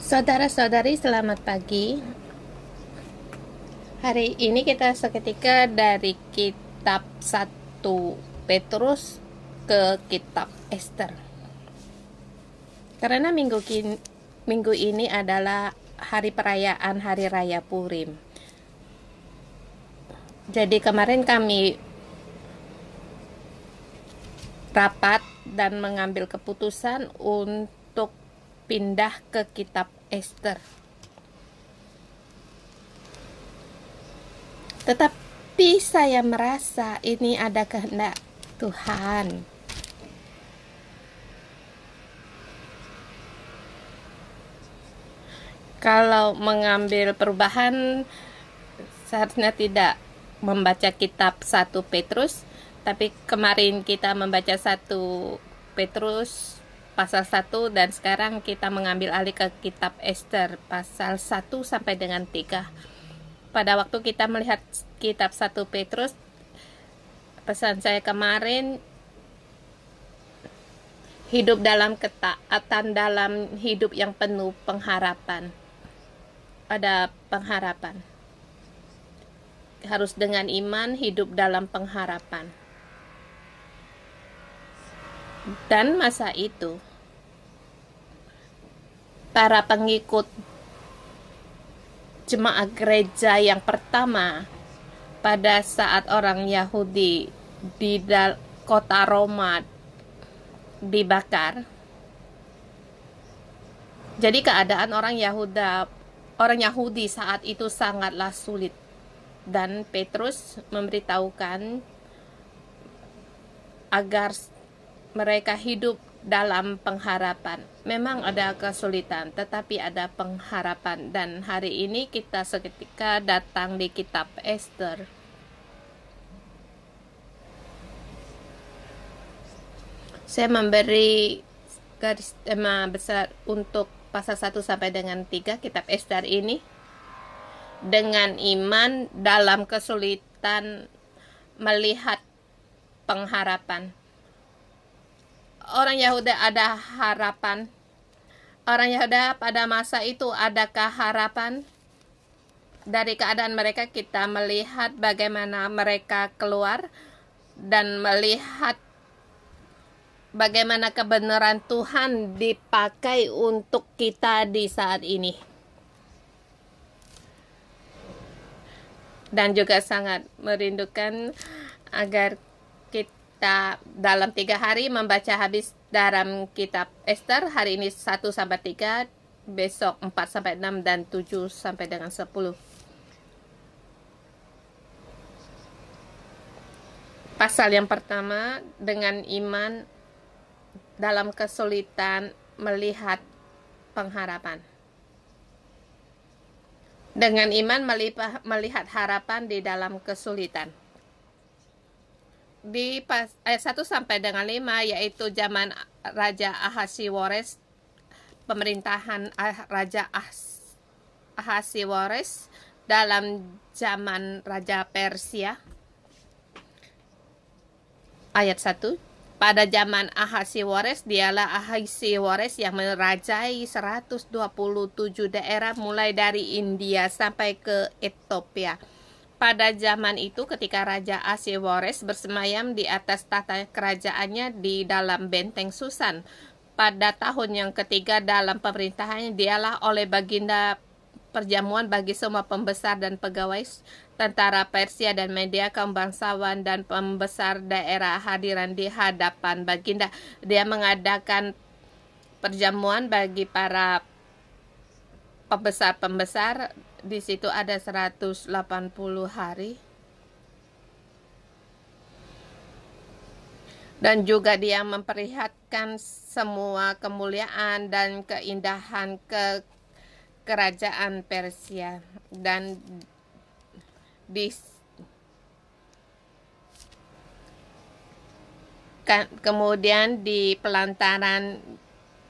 Saudara-saudari, selamat pagi. Hari ini kita seketika dari kitab 1 Petrus ke kitab Ester. Karena minggu ini adalah hari perayaan Hari Raya Purim. Jadi kemarin kami rapat dan mengambil keputusan untuk pindah ke kitab Ester. Tetapi saya merasa ini ada kehendak Tuhan. Kalau mengambil perubahan, seharusnya tidak membaca kitab 1 Petrus, tapi kemarin kita membaca 1 Petrus pasal 1 dan sekarang kita mengambil alih ke kitab Ester pasal 1 sampai dengan 3. Pada waktu kita melihat kitab 1 Petrus, pesan saya kemarin, hidup dalam ketaatan, dalam hidup yang penuh pengharapan. Ada pengharapan. Harus dengan iman, hidup dalam pengharapan. Dan masa itu, para pengikut jemaat gereja yang pertama pada saat orang Yahudi di kota Roma dibakar. Jadi keadaan orang Yahudi saat itu sangatlah sulit. Dan Petrus memberitahukan agar mereka hidup dalam pengharapan. Memang ada kesulitan, tetapi ada pengharapan. Dan hari ini kita seketika datang di kitab Ester. Saya memberi garis tema besar untuk pasal 1 sampai dengan 3 kitab Ester ini. Dengan iman dalam kesulitan melihat pengharapan. Orang Yahudi ada harapan. Orang Yahudi pada masa itu adakah harapan? Dari keadaan mereka kita melihat bagaimana mereka keluar dan melihat bagaimana kebenaran Tuhan dipakai untuk kita di saat ini. Dan juga sangat merindukan agar kita dalam 3 hari membaca habis dalam kitab Ester. Hari ini 1 sampai 3, besok 4 sampai 6 dan 7 sampai dengan 10. Pasal yang pertama, dengan iman dalam kesulitan melihat pengharapan. Dengan iman melihat harapan di dalam kesulitan. Di ayat 1 sampai dengan 5, yaitu zaman Raja Ahasiwores, pemerintahan Raja Ahasiwores dalam zaman Raja Persia. Ayat 1. Pada zaman Ahasiwores, dialah Ahasiwores yang merajai 127 daerah mulai dari India sampai ke Ethiopia. Pada zaman itu ketika Raja Ahasiwores bersemayam di atas tahta kerajaannya di dalam benteng Susan. Pada tahun yang ketiga dalam pemerintahannya, dialah oleh baginda perjamuan bagi semua pembesar dan pegawai tentara Persia dan media, kaum bangsawan dan pembesar daerah hadiran di hadapan baginda. Dia mengadakan perjamuan bagi para pembesar-pembesar. Di situ ada 180 hari. Dan juga dia memperlihatkan semua kemuliaan dan keindahan kerajaan Persia. Dan kemudian di pelantaran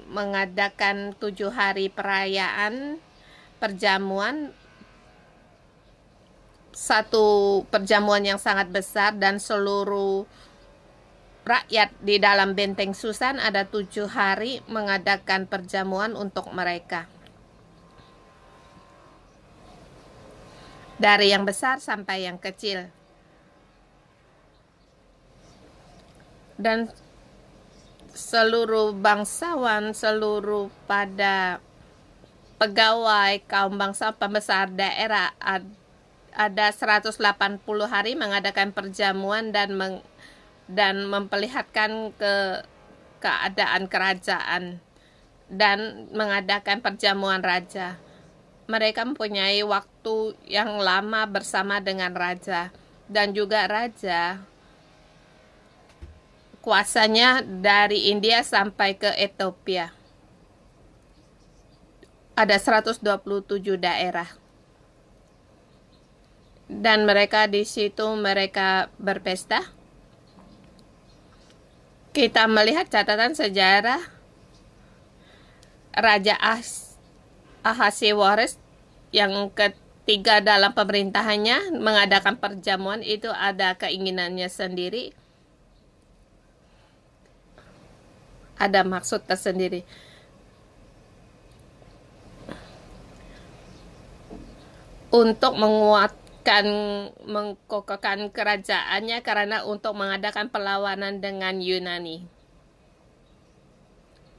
mengadakan 7 hari perayaan perjamuan, satu perjamuan yang sangat besar, dan seluruh rakyat di dalam benteng Susan ada 7 hari mengadakan perjamuan untuk mereka. dari yang besar sampai yang kecil. Dan seluruh bangsawan, seluruh pada pegawai kaum bangsa pembesar daerah ada 180 hari mengadakan perjamuan dan memperlihatkan keadaan kerajaan dan mengadakan perjamuan raja. Mereka mempunyai waktu yang lama bersama dengan raja, dan juga raja kuasanya dari India sampai ke Ethiopia. Ada 127 daerah. Dan mereka di situ mereka berpesta. Kita melihat catatan sejarah Raja Ahasiweros yang ketiga dalam pemerintahannya mengadakan perjamuan. Itu ada keinginannya sendiri, ada maksud tersendiri. Untuk mengkokohkan kerajaannya karena untuk mengadakan perlawanan dengan Yunani.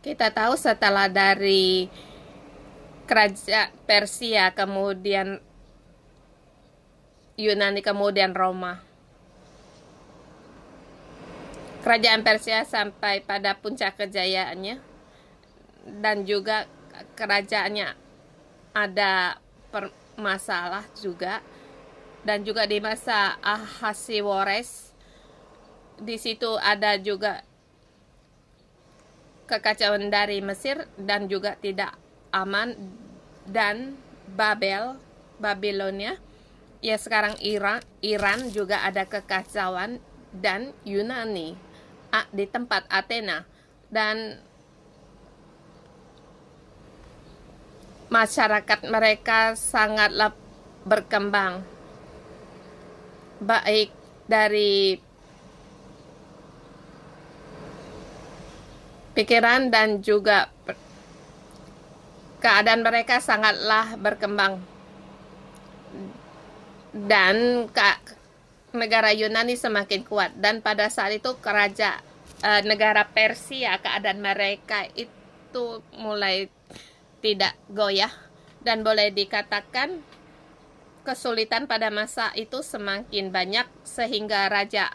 Kita tahu setelah dari kerajaan Persia, kemudian Yunani, kemudian Roma. Kerajaan Persia sampai pada puncak kejayaannya, dan juga kerajaannya ada masalah juga. Dan juga di masa Ahasiweros di situ ada juga kekacauan dari Mesir dan juga tidak aman, dan Babilonia ya sekarang Iran juga ada kekacauan, dan Yunani di tempat Athena, dan masyarakat mereka sangatlah berkembang, baik dari pikiran dan juga keadaan mereka sangatlah berkembang. Dan negara Yunani semakin kuat, dan pada saat itu negara Persia, keadaan mereka itu mulai tidak goyah, dan boleh dikatakan kesulitan pada masa itu semakin banyak, sehingga Raja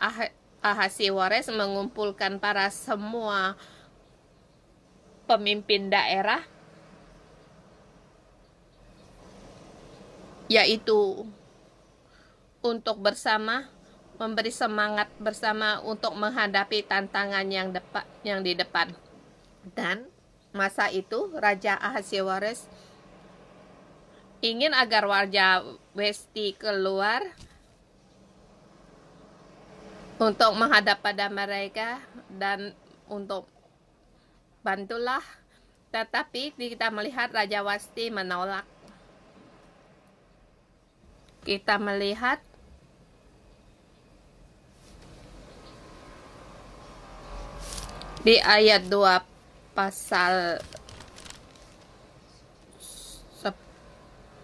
Ahasiweros mengumpulkan para semua pemimpin daerah, yaitu untuk bersama memberi semangat bersama untuk menghadapi tantangan yang di depan. Dan masa itu Raja Ahasiweros ingin agar Raja Wasti keluar untuk menghadap pada mereka dan untuk bantulah, tetapi kita melihat Raja Wasti menolak. Kita melihat di ayat 2 pasal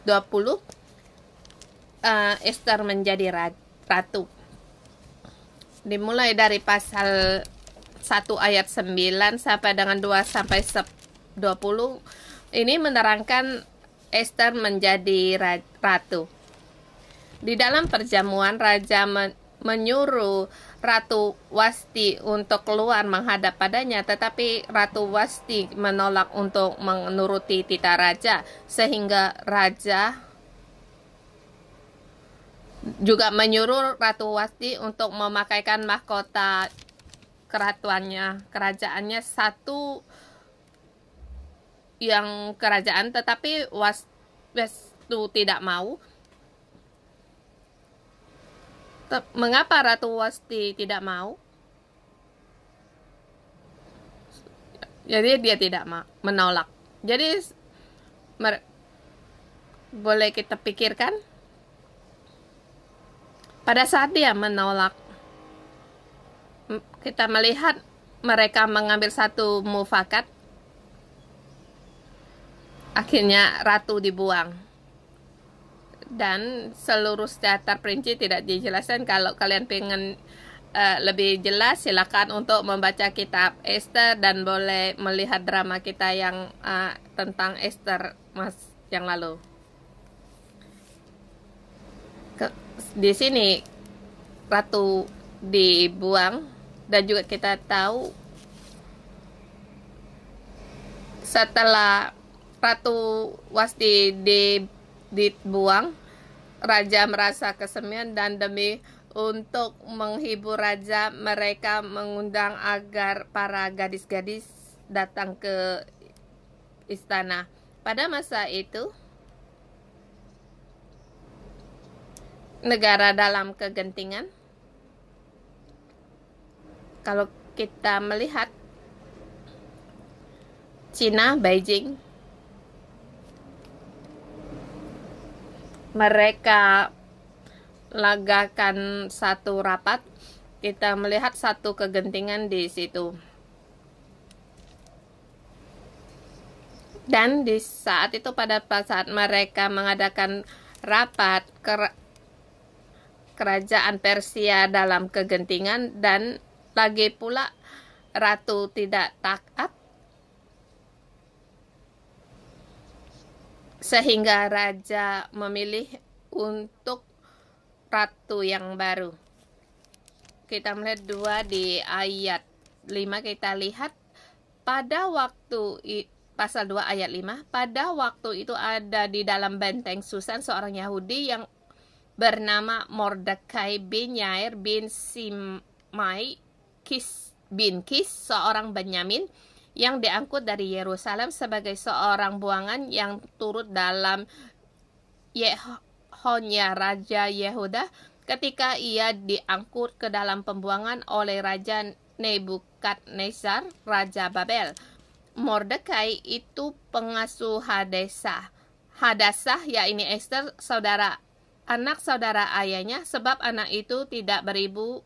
20, Esther menjadi ratu. Dimulai dari pasal 1 ayat 9 sampai dengan 2 sampai 20. Ini menerangkan Esther menjadi ratu. Di dalam perjamuan, raja menyuruh Ratu Wasti untuk keluar menghadap padanya, tetapi Ratu Wasti menolak untuk menuruti titah raja, sehingga raja juga menyuruh Ratu Wasti untuk memakaikan mahkota kerajaannya satu yang kerajaan, tetapi Wasti tidak mau. Mengapa Ratu Wasti tidak mau? Jadi dia tidak menolak. Jadi boleh kita pikirkan pada saat dia menolak, kita melihat mereka mengambil satu mufakat. Akhirnya ratu dibuang. dan seluruh secara terperinci tidak dijelaskan. Kalau kalian pengen lebih jelas, silakan untuk membaca kitab Esther dan boleh melihat drama kita yang tentang Esther yang lalu. Di sini ratu dibuang, dan juga kita tahu setelah Ratu Wasti dibuang, raja merasa kesepian, dan demi untuk menghibur raja, mereka mengundang agar para gadis-gadis datang ke istana. Pada masa itu, negara dalam kegentingan. Kalau kita melihat Cina, Beijing, mereka lagakan satu rapat. Kita melihat satu kegentingan di situ. Dan di saat itu, pada saat mereka mengadakan rapat, kerajaan Persia dalam kegentingan, dan lagi pula ratu tidak taat, sehingga raja memilih untuk ratu yang baru. Kita melihat 2 di ayat 5, kita lihat pada waktu pasal 2 ayat 5, pada waktu itu ada di dalam benteng Susan seorang Yahudi yang bernama Mordekai bin Yair bin Simai bin Kis, seorang Benyamin yang diangkut dari Yerusalem sebagai seorang buangan yang turut dalam Yehonia Raja Yehuda ketika ia diangkut ke dalam pembuangan oleh Raja Nebukadnezar Raja Babel. Mordekai itu pengasuh Hadasah, yakni Esther, anak saudara ayahnya, sebab anak itu tidak beribu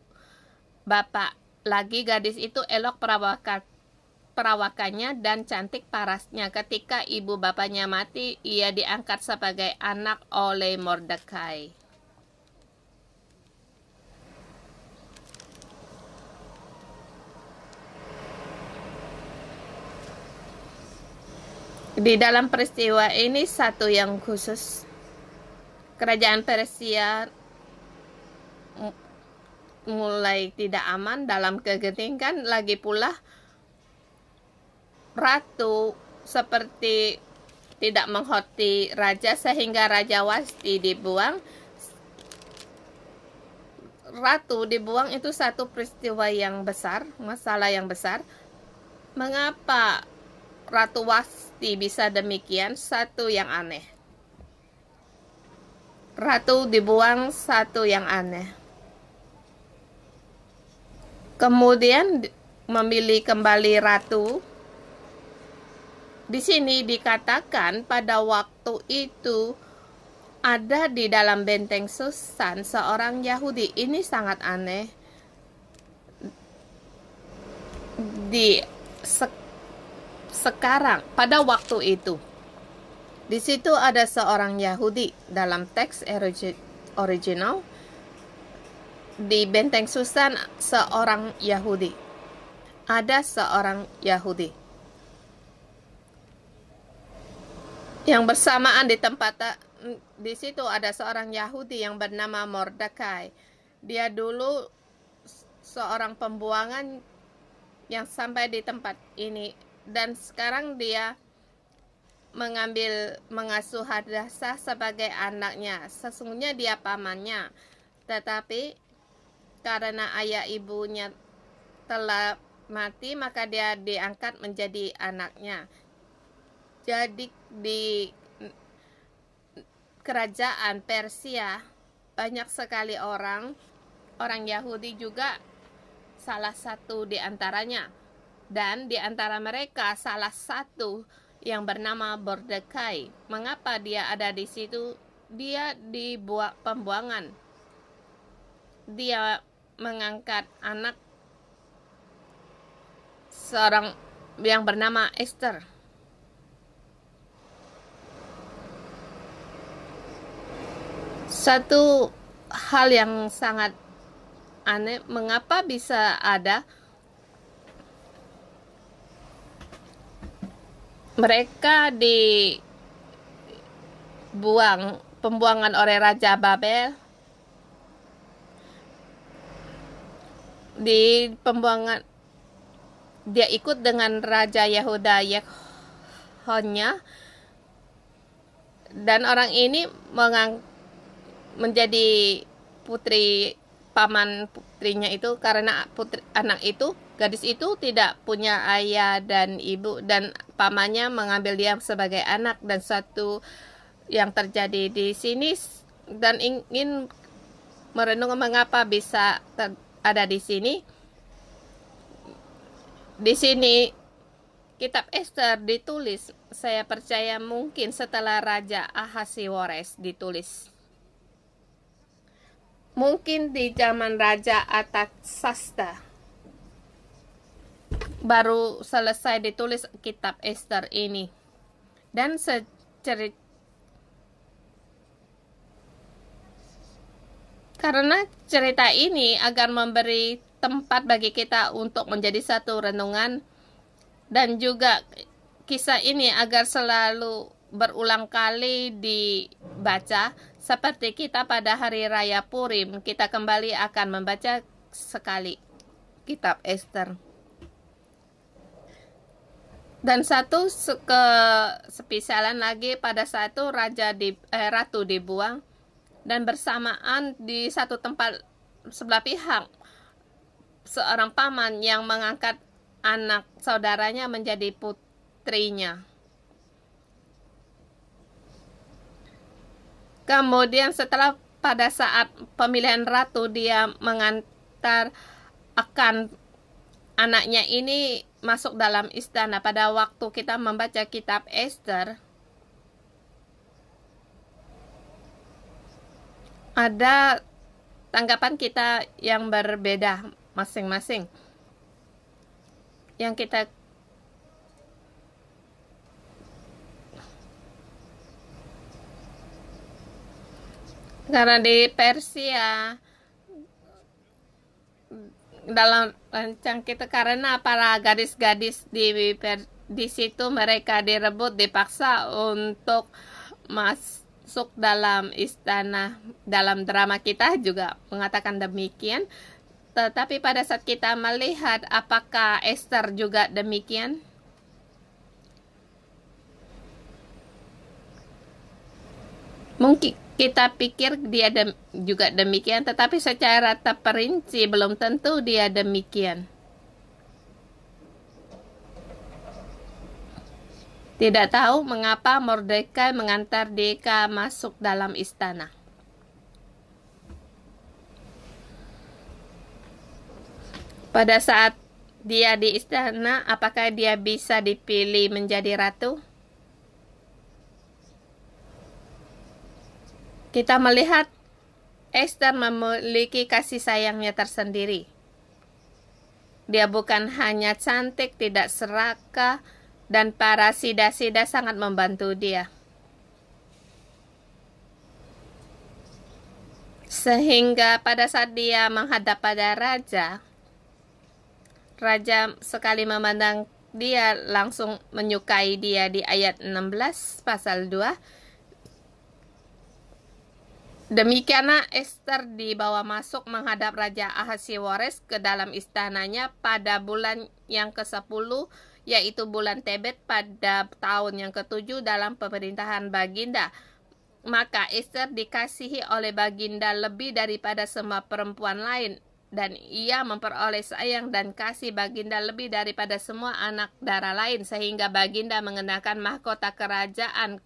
bapak lagi. Gadis itu elok perawakannya dan cantik parasnya. Ketika ibu bapaknya mati, ia diangkat sebagai anak oleh Mordekai. Di dalam peristiwa ini satu yang khusus. Kerajaan Persia mulai tidak aman dalam kegentingan. Lagi pula ratu seperti tidak menghormati raja, sehingga Raja Wasti dibuang. Ratu dibuang itu satu peristiwa yang besar, masalah yang besar. Mengapa Ratu Wasti bisa demikian? Satu yang aneh. Ratu dibuang, satu yang aneh. Kemudian memilih kembali ratu. Di sini dikatakan pada waktu itu ada di dalam benteng Susan seorang Yahudi. Ini sangat aneh. Sekarang pada waktu itu, di situ ada seorang Yahudi dalam teks original. Di benteng Susan seorang Yahudi. Ada seorang Yahudi yang bersamaan di tempat di situ ada seorang Yahudi yang bernama Mordekai. Dia dulu seorang pembuangan yang sampai di tempat ini, dan sekarang dia mengasuh Hadasah sebagai anaknya. Sesungguhnya dia pamannya, tetapi karena ayah ibunya telah mati, maka dia diangkat menjadi anaknya. Jadi di kerajaan Persia banyak sekali orang Yahudi juga, salah satu di antaranya. Dan di antara mereka salah satu yang bernama Mordekai. Mengapa dia ada di situ? Dia dibuat pembuangan. Dia mengangkat anak seorang yang bernama Esther. Satu hal yang sangat aneh, mengapa bisa ada mereka dibuang pembuangan oleh Raja Babel. Di pembuangan dia ikut dengan Raja Yehuda Yekhonya, dan orang ini menjadi putri paman putrinya itu, karena anak itu, gadis itu tidak punya ayah dan ibu, dan pamannya mengambil dia sebagai anak. Dan satu yang terjadi di sini, dan ingin merenung mengapa bisa ada di sini. Di sini kitab Ester ditulis, saya percaya mungkin setelah Raja Ahasiwores ditulis. Mungkin di zaman Raja Artasasta baru selesai ditulis kitab Ester ini. Dan karena cerita ini agar memberi tempat bagi kita untuk menjadi satu renungan, dan juga kisah ini agar selalu berulang kali dibaca, seperti kita pada hari raya Purim, kita kembali akan membaca sekali kitab Ester. Dan satu kespesialan lagi, pada saat itu ratu dibuang, dan bersamaan di satu tempat sebelah pihak seorang paman yang mengangkat anak saudaranya menjadi putrinya. Kemudian setelah pada saat pemilihan ratu, dia mengantar akan anaknya ini masuk dalam istana. Pada waktu kita membaca kitab Ester, ada tanggapan kita yang berbeda masing-masing. Yang kita karena di Persia dalam rancang kita, karena para gadis-gadis di situ mereka direbut, dipaksa untuk masuk dalam istana. Dalam drama kita juga mengatakan demikian. Tetapi pada saat kita melihat, apakah Ester juga demikian? Mungkin kita pikir dia juga demikian, tetapi secara terperinci belum tentu dia demikian. Tidak tahu mengapa Mordekai mengantar Deka masuk dalam istana. Pada saat dia di istana, apakah dia bisa dipilih menjadi ratu? Kita melihat Ester memiliki kasih sayangnya tersendiri. Dia bukan hanya cantik, tidak serakah, dan para sida-sida sangat membantu dia. Sehingga pada saat dia menghadap pada raja, raja sekali memandang dia langsung menyukai dia di ayat 16 pasal 2. Demikianlah Ester dibawa masuk menghadap Raja Ahasiwores ke dalam istananya pada bulan yang ke-10, yaitu bulan Tebet, pada tahun yang ke-7 dalam pemerintahan Baginda. Maka Ester dikasihi oleh Baginda lebih daripada semua perempuan lain, dan ia memperoleh sayang dan kasih Baginda lebih daripada semua anak dara lain, sehingga Baginda mengenakan mahkota kerajaan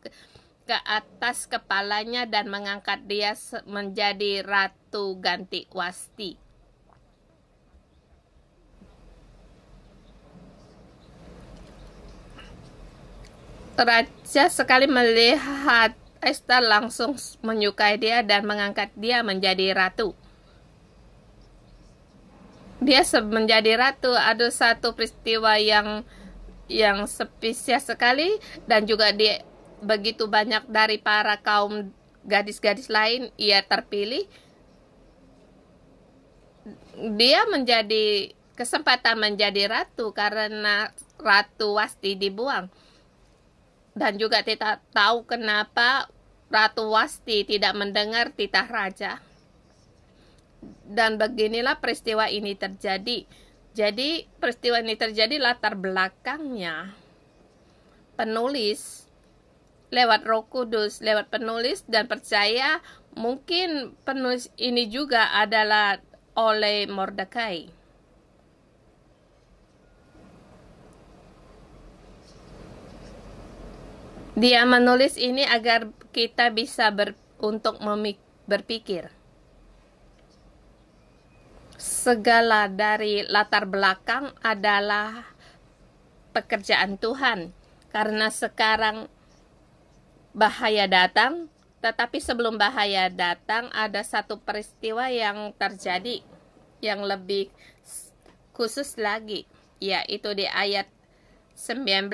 ke atas kepalanya dan mengangkat dia menjadi ratu ganti Wasti. Raja sekali melihat Ester langsung menyukai dia dan mengangkat dia menjadi ratu. Dia menjadi ratu. Ada satu peristiwa yang spesial sekali, dan juga dia begitu banyak dari para kaum gadis-gadis lain, ia terpilih. Dia menjadi kesempatan menjadi ratu karena Ratu Wasti dibuang. Dan juga kita tahu kenapa Ratu Wasti tidak mendengar titah raja. Dan beginilah peristiwa ini terjadi. Jadi peristiwa ini terjadi latar belakangnya penulis lewat Roh Kudus, lewat penulis, dan percaya mungkin penulis ini juga adalah oleh Mordekai. Dia menulis ini agar kita bisa untuk berpikir. Segala dari latar belakang adalah pekerjaan Tuhan. Karena sekarang bahaya datang, tetapi sebelum bahaya datang ada satu peristiwa yang terjadi yang lebih khusus lagi, yaitu di ayat 19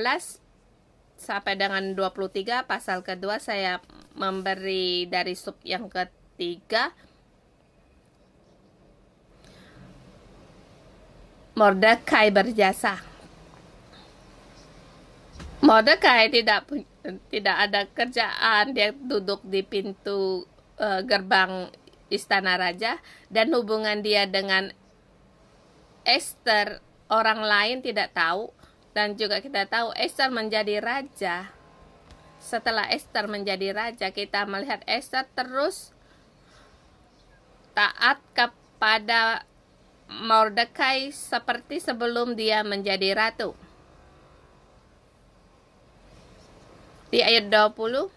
sampai dengan 23 pasal kedua. Saya memberi dari sub yang ketiga. Mordekai berjasa. Mordekai tidak ada kerjaan, dia duduk di pintu gerbang istana raja, dan hubungan dia dengan Esther orang lain tidak tahu. Dan juga kita tahu Esther menjadi raja. Setelah Esther menjadi raja, kita melihat Esther terus taat kepada Mordekai seperti sebelum dia menjadi ratu. Di ayat 20,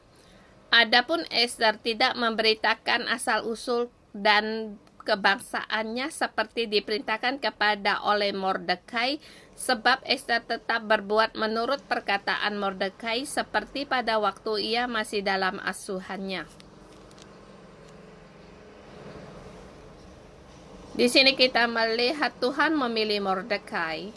adapun Esther tidak memberitakan asal-usul dan kebangsaannya seperti diperintahkan kepada oleh Mordekai, sebab Esther tetap berbuat menurut perkataan Mordekai seperti pada waktu ia masih dalam asuhannya. Di sini kita melihat Tuhan memilih Mordekai.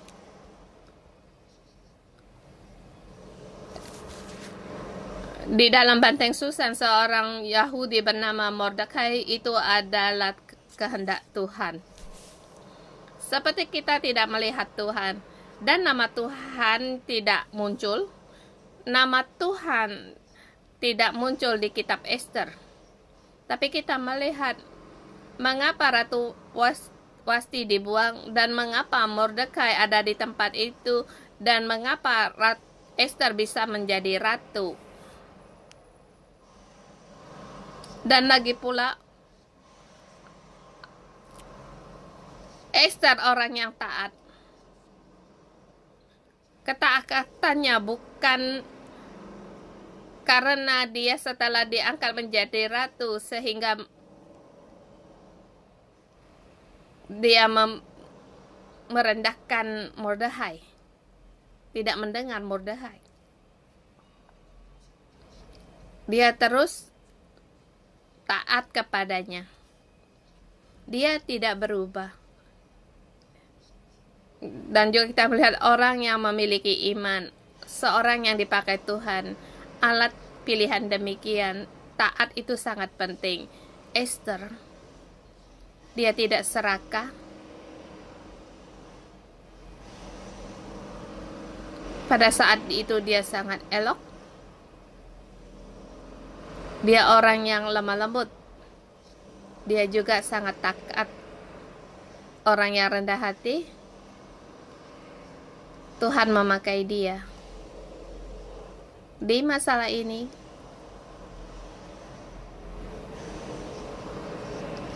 Di dalam banteng Susan, seorang Yahudi bernama Mordekai itu adalah kehendak Tuhan. Seperti kita tidak melihat Tuhan dan nama Tuhan tidak muncul. Nama Tuhan tidak muncul di kitab Esther. Tapi kita melihat mengapa Ratu Wasti dibuang dan mengapa Mordekai ada di tempat itu dan mengapa Esther bisa menjadi ratu. Dan lagi pula Esther orang yang taat. Ketaatannya bukan karena dia setelah diangkat menjadi ratu sehingga dia merendahkan Mordekai. Tidak mendengar Mordekai. Dia terus taat kepadanya. Dia tidak berubah. Dan juga kita melihat orang yang memiliki iman, seorang yang dipakai Tuhan, alat pilihan demikian, taat itu sangat penting. Esther, dia tidak serakah. Pada saat itu dia sangat elok. Dia orang yang lemah lembut. Dia juga sangat taat. Orang yang rendah hati. Tuhan memakai dia. Di masalah ini,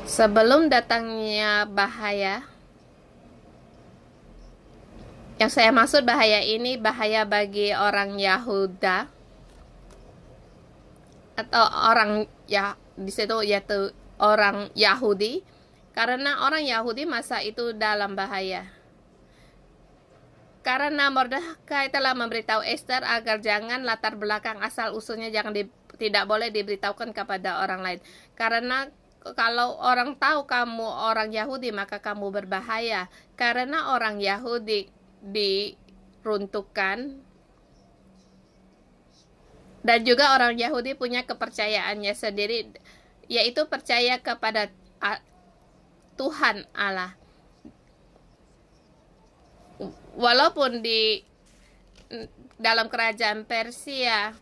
sebelum datangnya bahaya, yang saya maksud bahaya ini bahaya bagi orang Yahuda atau orang ya di situ yaitu orang Yahudi, karena orang Yahudi masa itu dalam bahaya. Karena Mordekai telah memberitahu Esther agar jangan latar belakang asal usulnya tidak boleh diberitahukan kepada orang lain. Karena kalau orang tahu kamu orang Yahudi maka kamu berbahaya. Karena orang Yahudi diruntuhkan Dan juga orang Yahudi punya kepercayaannya sendiri, yaitu percaya kepada Tuhan Allah. Walaupun di dalam kerajaan Persia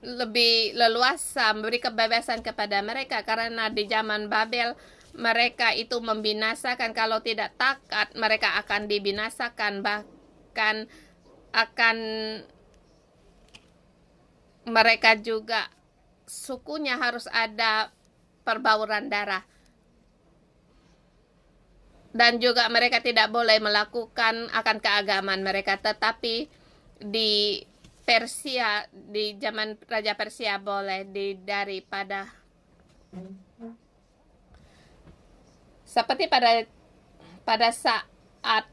lebih leluasa memberi kebebasan kepada mereka, karena di zaman Babel mereka itu membinasakan, kalau tidak taat mereka akan dibinasakan, bahkan akan mereka juga sukunya harus ada perbauran darah. Dan juga mereka tidak boleh melakukan akan keagamaan mereka. Tetapi di Persia, di zaman Raja Persia boleh, daripada seperti pada saat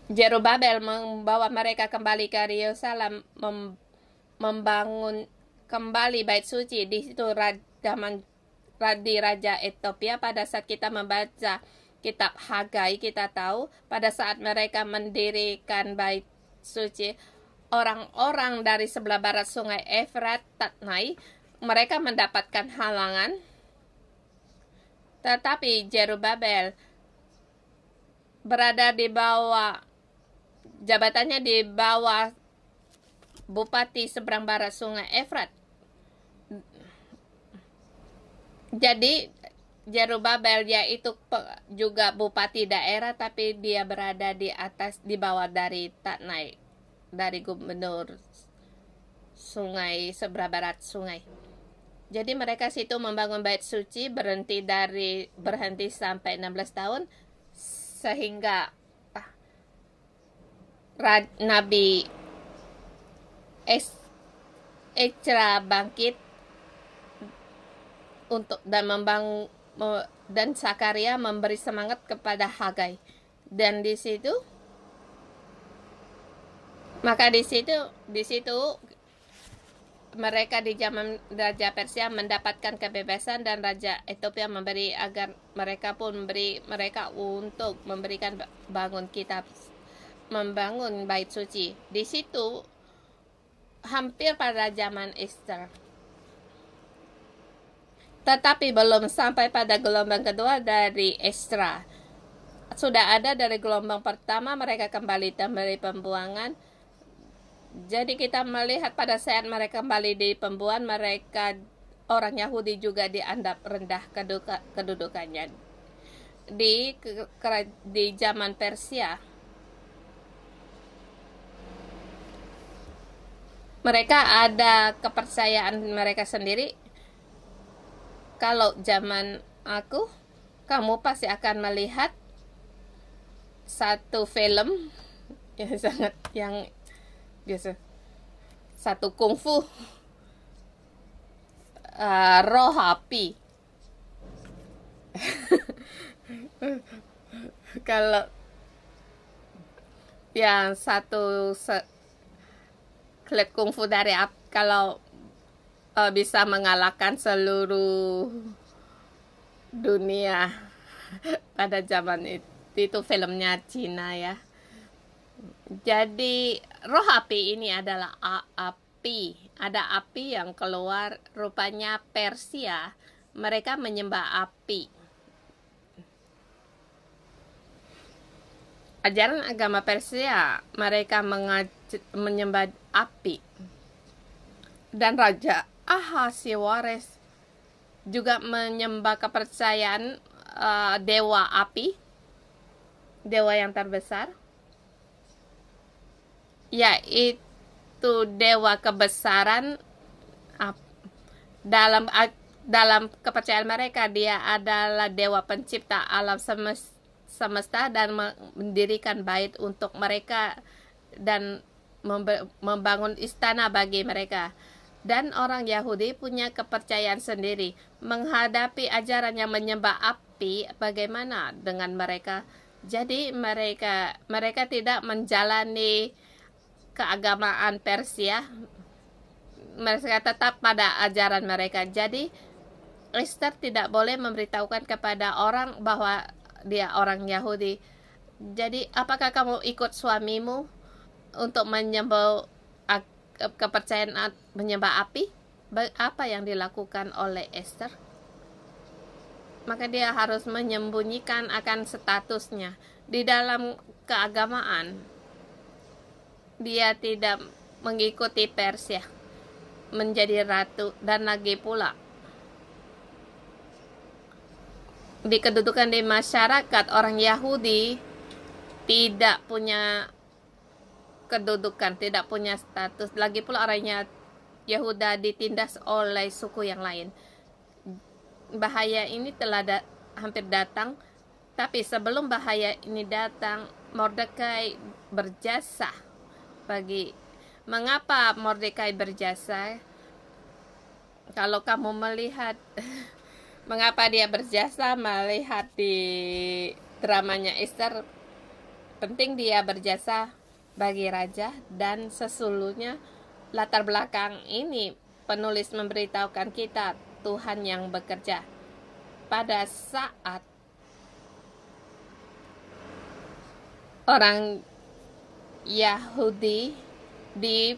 Jerubabel membawa mereka kembali ke Yerusalem, membangun kembali bait suci. Di situ zaman di Raja Ethiopia, pada saat kita membaca kitab Hagai, kita tahu pada saat mereka mendirikan bait suci, orang-orang dari sebelah barat sungai Efrat, Tatnai, mereka mendapatkan halangan. Tetapi Jerubabel berada di bawah, jabatannya di bawah bupati seberang barat sungai Efrat. Jadi Jerubabel yaitu juga bupati daerah, tapi dia berada di atas, di bawah dari Tatnai, dari gubernur sungai seberang barat sungai. Jadi mereka situ membangun bait suci, berhenti sampai 16 tahun, sehingga Nabi Ezra bangkit dan Zakaria memberi semangat kepada Hagai. Dan di situ mereka di zaman Raja Persia mendapatkan kebebasan, dan Raja Ethiopia memberi agar mereka pun memberi mereka untuk memberikan bangun kitab, membangun bait suci. Di situ hampir pada zaman Esther. Tetapi belum sampai pada gelombang kedua dari Esra. Sudah ada dari gelombang pertama, mereka kembali dari pembuangan. Jadi kita melihat pada saat mereka kembali di pembuangan, mereka orang Yahudi juga dianggap rendah kedudukannya. Di zaman Persia, mereka ada kepercayaan mereka sendiri. Kalau zaman aku, kamu pasti akan melihat satu film yang biasa, satu kungfu, roh api. Kalau yang satu klet kungfu dari api, kalau bisa mengalahkan seluruh dunia pada zaman itu filmnya Cina ya. Jadi roh api ini adalah api. Ada api yang keluar, rupanya Persia, mereka menyembah api. Ajaran agama Persia, mereka menyembah api. Dan Raja Ahasiwares juga menyembah kepercayaan dewa api, dewa yang terbesar, yaitu dewa kebesaran. Dalam kepercayaan mereka, dia adalah dewa pencipta alam semesta dan mendirikan bait untuk mereka dan membangun istana bagi mereka. Dan orang Yahudi punya kepercayaan sendiri menghadapi ajaran yang menyembah api. Bagaimana dengan mereka? Jadi mereka tidak menjalani keagamaan Persia. Mereka tetap pada ajaran mereka. Jadi Esther tidak boleh memberitahukan kepada orang bahwa dia orang Yahudi. Jadi apakah kamu ikut suamimu untuk menyembah kepercayaan menyembah api. Apa yang dilakukan oleh Esther? Maka dia harus menyembunyikan akan statusnya di dalam keagamaan. Dia tidak mengikuti Persia menjadi ratu, dan lagi pula di kedudukan di masyarakat orang Yahudi tidak punya kedudukan, tidak punya status. Lagi pula orangnya Yehuda ditindas oleh suku yang lain. Bahaya ini telah hampir datang, tapi sebelum bahaya ini datang, Mordekai berjasa mengapa Mordekai berjasa? Kalau kamu melihat mengapa dia berjasa, melihat di dramanya Esther, penting dia berjasa bagi raja, dan sesungguhnya latar belakang ini penulis memberitahukan kita Tuhan yang bekerja pada saat orang Yahudi di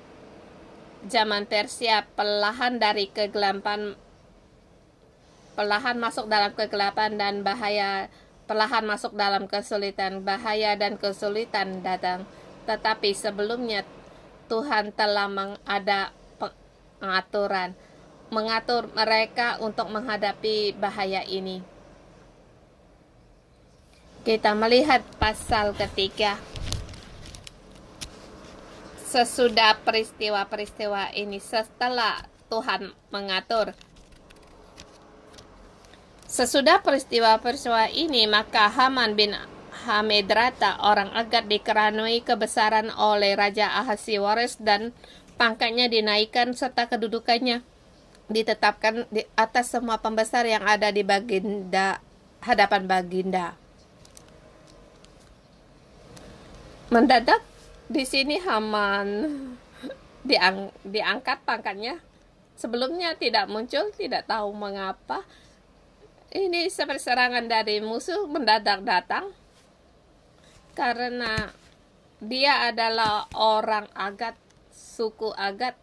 zaman Persia perlahan dari kegelapan, perlahan masuk dalam kegelapan dan bahaya, perlahan masuk dalam kesulitan, bahaya dan kesulitan datang. Tetapi sebelumnya Tuhan telah ada pengaturan, mengatur mereka untuk menghadapi bahaya ini. Kita melihat pasal ketiga. Sesudah peristiwa-peristiwa ini, setelah Tuhan mengatur, sesudah peristiwa-peristiwa ini, maka Haman bin Hamedrata, orang Agag, dikeranui kebesaran oleh Raja Ahasiweros dan pangkatnya dinaikkan serta kedudukannya ditetapkan di atas semua pembesar yang ada di hadapan Baginda. Mendadak di sini Haman diangkat pangkatnya. Sebelumnya tidak muncul, tidak tahu mengapa. Ini seperti serangan dari musuh mendadak datang. Karena dia adalah orang Agag, suku Agag,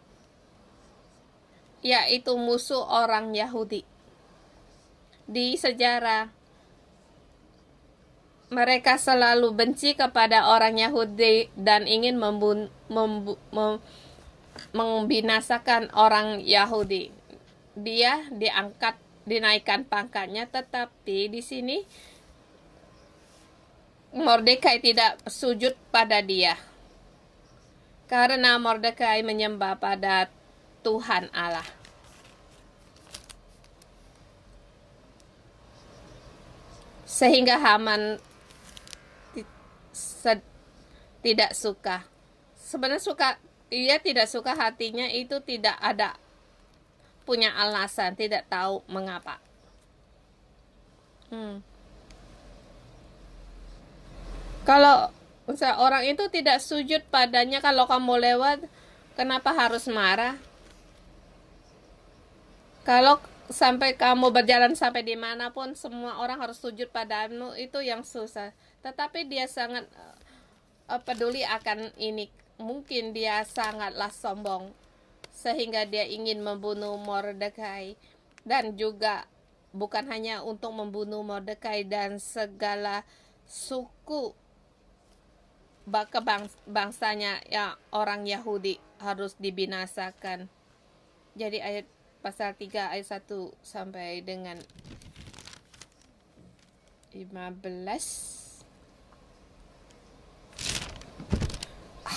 yaitu musuh orang Yahudi. Di sejarah, mereka selalu benci kepada orang Yahudi dan ingin membinasakan orang Yahudi. Dia diangkat, dinaikkan pangkatnya, tetapi di sini Mordekai tidak sujud pada dia. Karena Mordekai menyembah pada Tuhan Allah. Sehingga Haman tidak suka. Sebenarnya ia tidak suka, hatinya itu tidak ada punya alasan, tidak tahu mengapa. Kalau seorang itu tidak sujud padanya, kalau kamu lewat, kenapa harus marah? Kalau sampai kamu berjalan sampai dimanapun, semua orang harus sujud padamu, itu yang susah. Tetapi dia sangat peduli akan ini. Mungkin dia sangatlah sombong, sehingga dia ingin membunuh Mordekai. Dan juga bukan hanya untuk membunuh Mordekai dan segala suku bangsanya, ya, orang Yahudi harus dibinasakan. Jadi ayat pasal 3 ayat 1 sampai dengan 15.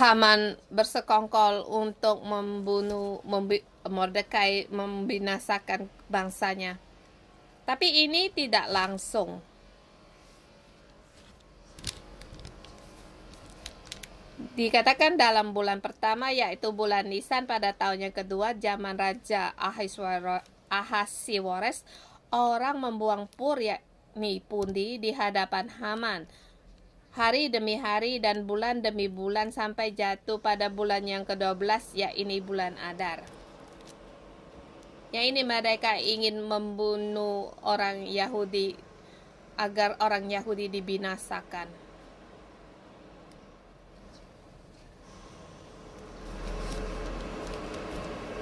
Haman bersekongkol untuk membunuh Mordekai, membinasakan bangsanya. Tapi ini tidak langsung. Dikatakan dalam bulan pertama, yaitu bulan Nisan, pada tahun yang kedua zaman Raja Ahasiweros, orang membuang pur, yakni pundi, di hadapan Haman, hari demi hari dan bulan demi bulan, sampai jatuh pada bulan yang ke-12, yakni bulan Adar. Yang ini mereka ingin membunuh orang Yahudi, agar orang Yahudi dibinasakan.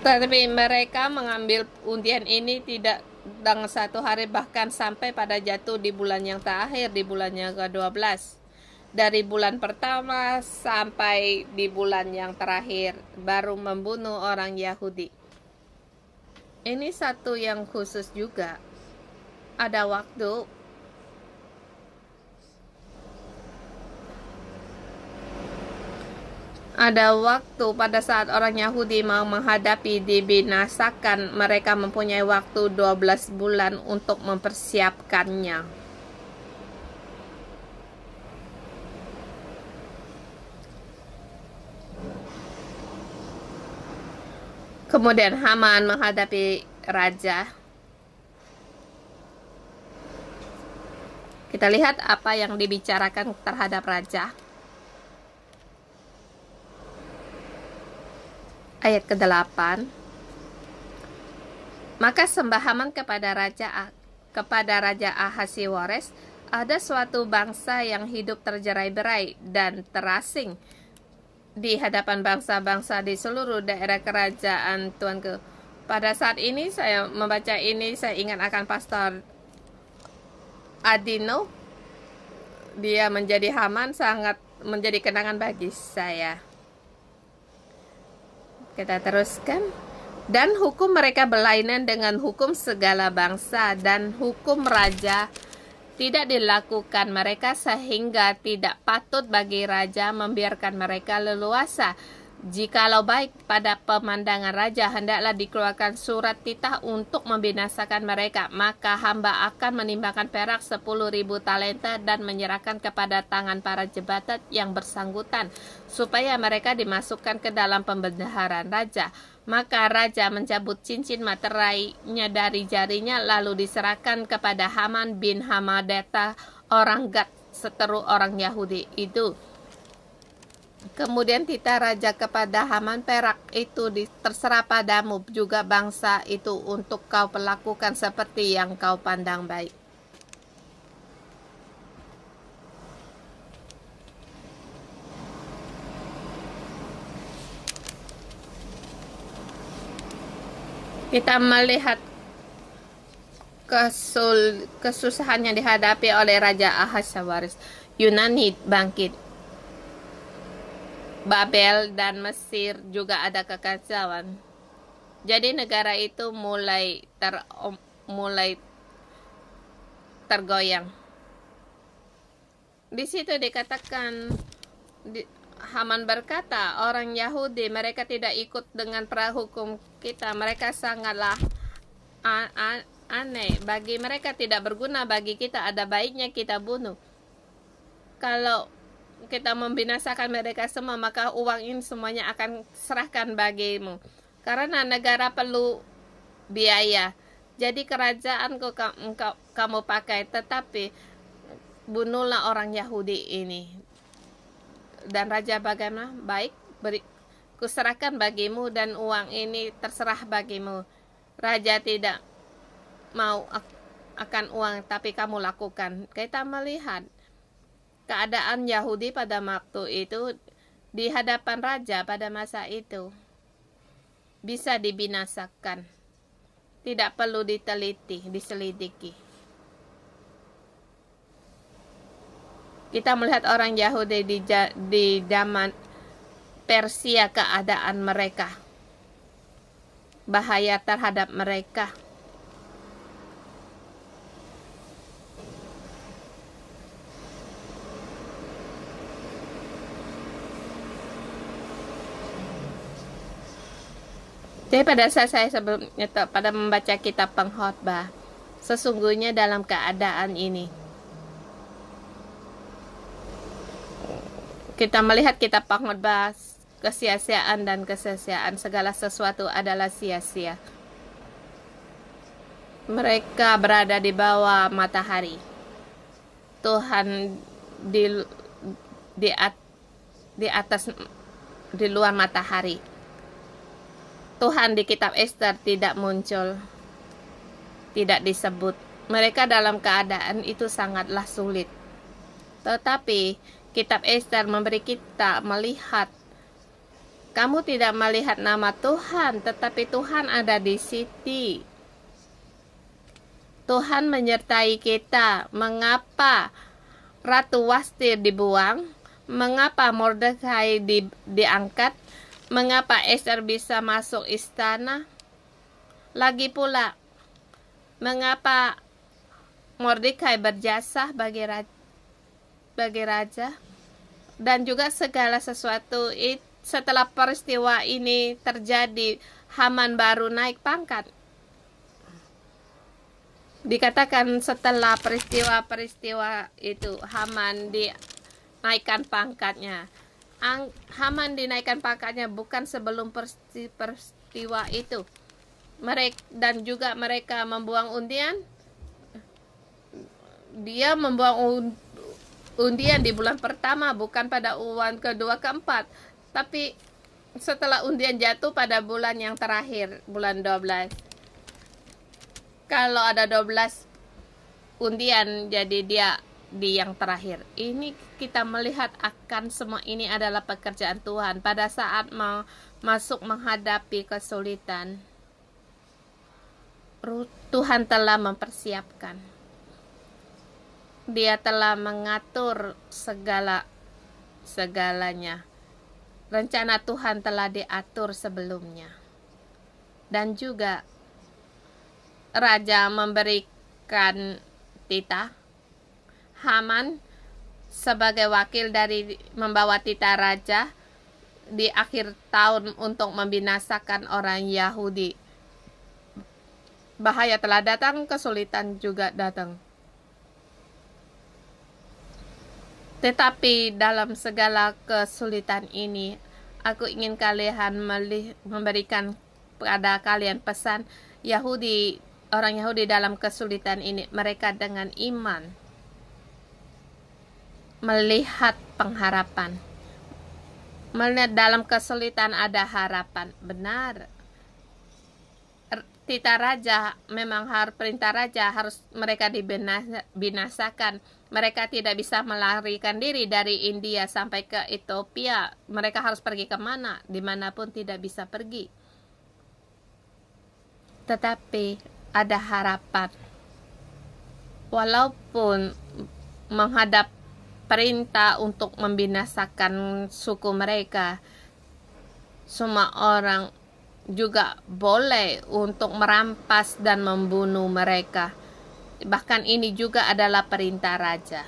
Tetapi mereka mengambil undian ini tidak dalam satu hari, bahkan sampai pada jatuh di bulan yang terakhir, di bulan yang ke-12. Dari bulan pertama sampai di bulan yang terakhir, baru membunuh orang Yahudi. Ini satu yang khusus juga. Ada waktu pada saat orang Yahudi mau menghadapi dibinasakan, mereka mempunyai waktu 12 bulan untuk mempersiapkannya. Kemudian Haman menghadapi raja. Kita lihat apa yang dibicarakan terhadap raja. Ayat ke-8. Maka sembah Haman kepada Raja Ahasiweros, ada suatu bangsa yang hidup tercerai-berai dan terasing di hadapan bangsa-bangsa di seluruh daerah kerajaan Tuanku. Pada saat ini saya membaca ini, saya ingat akan Pastor Adino. Dia menjadi Haman, sangat menjadi kenangan bagi saya. Kita teruskan. Dan hukum mereka berlainan dengan hukum segala bangsa, dan hukum raja tidak dilakukan mereka, sehingga tidak patut bagi raja membiarkan mereka leluasa. Jikalau baik pada pemandangan raja, hendaklah dikeluarkan surat titah untuk membinasakan mereka. Maka hamba akan menimbangkan perak 10.000 talenta dan menyerahkan kepada tangan para jabatan yang bersangkutan, supaya mereka dimasukkan ke dalam pembendaharaan raja. Maka raja mencabut cincin materainya dari jarinya, lalu diserahkan kepada Haman bin Hamadata, orang Gad, seteru orang Yahudi itu. Kemudian titah raja kepada Haman, perak itu terserah padamu juga bangsa itu, untuk kau perlakukan seperti yang kau pandang baik. Kita melihat kesusahan yang dihadapi oleh Raja Ahasiweros. Yunani bangkit. Babel dan Mesir juga ada kekacauan. Jadi negara itu mulai tergoyang. Di situ dikatakan, Haman berkata, orang Yahudi mereka tidak ikut dengan prahukum kita. Mereka sangatlah aneh. Bagi mereka tidak berguna, bagi kita ada baiknya kita bunuh. Kalau kita membinasakan mereka semua, maka uang ini semuanya akan serahkan bagimu. Karena negara perlu biaya. Jadi kerajaan kamu pakai, tetapi bunuhlah orang Yahudi ini. Dan raja bagaimana? Baik, kuserahkan bagimu dan uang ini terserah bagimu. Raja tidak mau akan uang, tapi kamu lakukan. Kita melihat keadaan Yahudi pada waktu itu di hadapan raja pada masa itu bisa dibinasakan. Tidak perlu diselidiki. Kita melihat orang Yahudi di zaman Persia, keadaan mereka, bahaya terhadap mereka. Jadi pada saat saya sebelumnya pada membaca kitab Pengkhotbah, sesungguhnya dalam keadaan ini kita melihat kitab Pengkhotbah, kesia-siaan dan kesia-siaan, segala sesuatu adalah sia-sia. Mereka berada di bawah matahari. Tuhan di atas, di luar matahari. Tuhan di kitab Ester tidak muncul, tidak disebut. Mereka dalam keadaan itu sangatlah sulit. Tetapi kitab Ester memberi kita melihat Kamu tidak melihat nama Tuhan, tetapi Tuhan ada di sini. Tuhan menyertai kita. Mengapa Ratu Wasti dibuang? Mengapa Mordekai diangkat? Mengapa Esther bisa masuk istana? Lagi pula, mengapa Mordekai berjasa bagi raja? Dan juga segala sesuatu setelah peristiwa ini terjadi, Haman baru naik pangkat. Dikatakan setelah peristiwa itu Haman dinaikkan pangkatnya. Haman dinaikkan pangkatnya bukan sebelum peristiwa itu. Dan juga mereka membuang undian. Dia membuang undian di bulan pertama, bukan pada bulan kedua, keempat. Tapi setelah undian jatuh pada bulan yang terakhir, bulan 12. Kalau ada 12 undian, jadi dia di yang terakhir. Ini kita melihat akan semua ini adalah pekerjaan Tuhan. Pada saat masuk menghadapi kesulitan, Tuhan telah mempersiapkan. Dia telah mengatur segalanya. Rencana Tuhan telah diatur sebelumnya. Dan juga Raja memberikan titah. Haman sebagai wakil dari membawa titah raja di akhir tahun untuk membinasakan orang Yahudi. Bahaya telah datang, kesulitan juga datang. Tetapi dalam segala kesulitan ini, aku ingin kalian memberikan pada kalian pesan orang Yahudi dalam kesulitan ini. Mereka dengan iman melihat pengharapan. Melihat dalam kesulitan ada harapan. Benar. Titah raja, memang perintah raja harus mereka dibinasakan. Mereka tidak bisa melarikan diri dari India sampai ke Ethiopia. Mereka harus pergi kemana? Dimanapun tidak bisa pergi. Tetapi ada harapan. Walaupun menghadap perintah untuk membinasakan suku mereka, semua orang juga boleh untuk merampas dan membunuh mereka. Bahkan ini juga adalah perintah raja.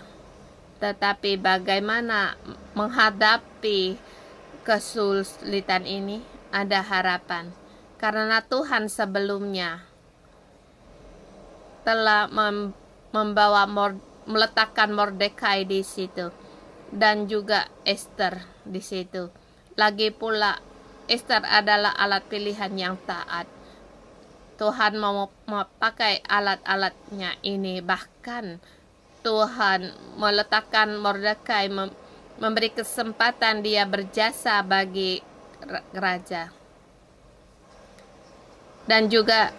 Tetapi bagaimana menghadapi kesulitan ini? Ada harapan. Karena Tuhan sebelumnya telah meletakkan Mordekai di situ. Dan juga Esther di situ. Lagi pula Esther adalah alat pilihan yang taat. Tuhan mau memakai alat-alatnya ini. Bahkan Tuhan meletakkan Mordekai, memberi kesempatan dia berjasa bagi raja. Dan juga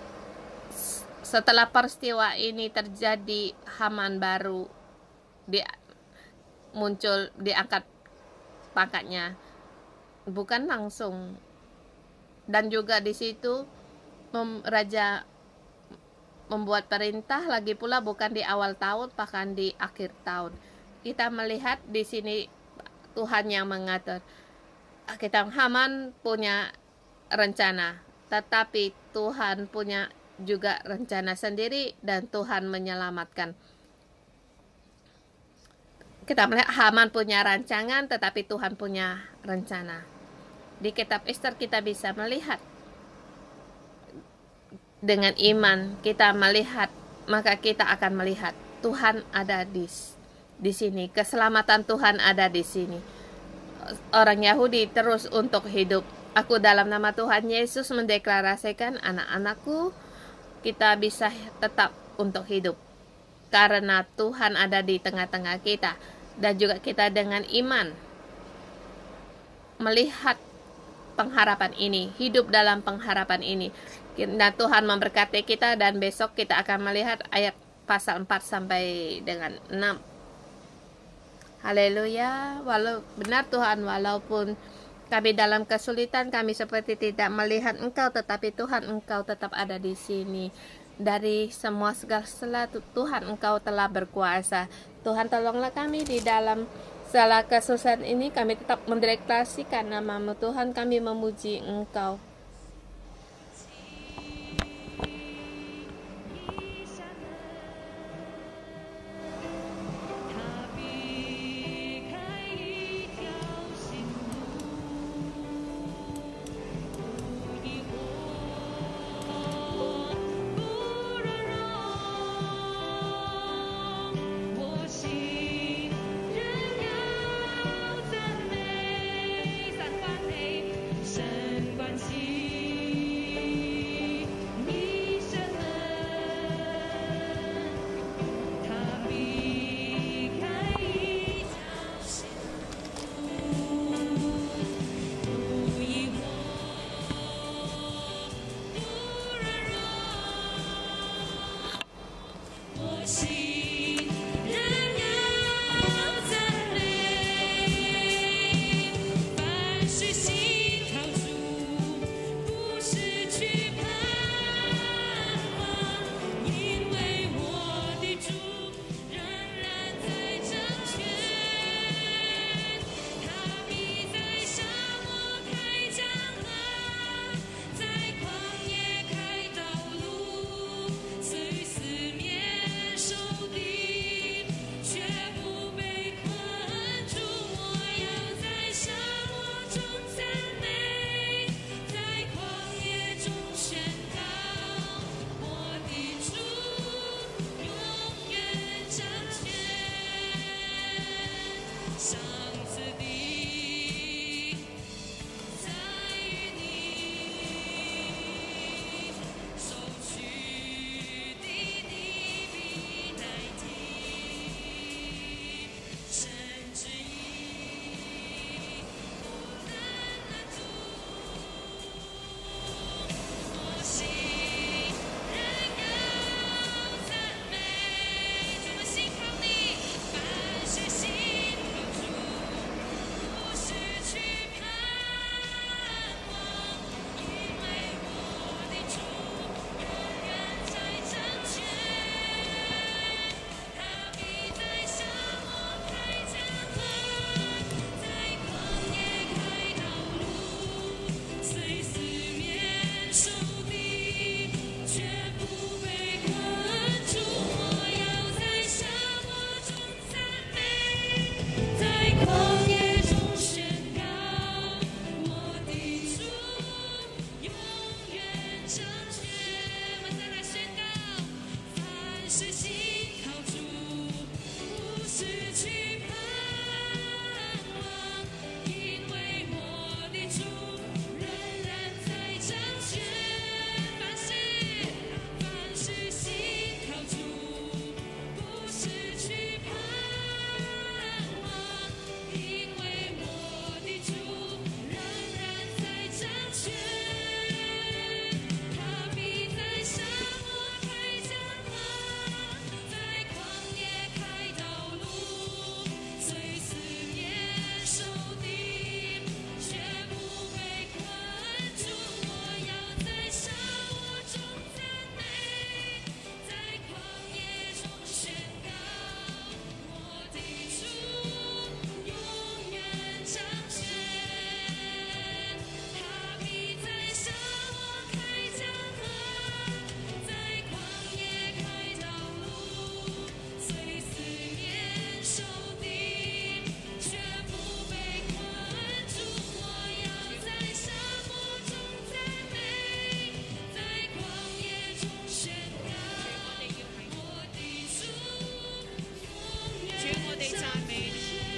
setelah peristiwa ini terjadi, Haman baru diangkat pangkatnya. Bukan langsung. Dan juga di situ raja membuat perintah, lagi pula bukan di awal tahun, bahkan di akhir tahun. Kita melihat di sini Tuhan yang mengatur. Haman punya rencana, tetapi Tuhan punya juga rencana sendiri dan Tuhan menyelamatkan. Kita melihat Haman punya rancangan, tetapi Tuhan punya rencana. Di kitab Esther kita bisa melihat dengan iman kita melihat, maka kita akan melihat Tuhan ada di sini. Keselamatan Tuhan ada di sini. Orang Yahudi terus untuk hidup. Aku dalam nama Tuhan Yesus mendeklarasikan anak-anakku, kita bisa tetap untuk hidup. Karena Tuhan ada di tengah-tengah kita. Dan juga kita dengan iman melihat pengharapan ini, hidup dalam pengharapan ini. Dan Tuhan memberkati kita, dan besok kita akan melihat ayat pasal 4 sampai dengan 6. Haleluya. Benar Tuhan, walaupun Kami dalam kesulitan, kami seperti tidak melihat Engkau, tetapi Tuhan Engkau tetap ada di sini. Dari semua segala Tuhan Engkau telah berkuasa. Tuhan tolonglah kami di dalam segala kesusahan ini, kami tetap mendeklarasikan nama-Mu. Tuhan, kami memuji Engkau.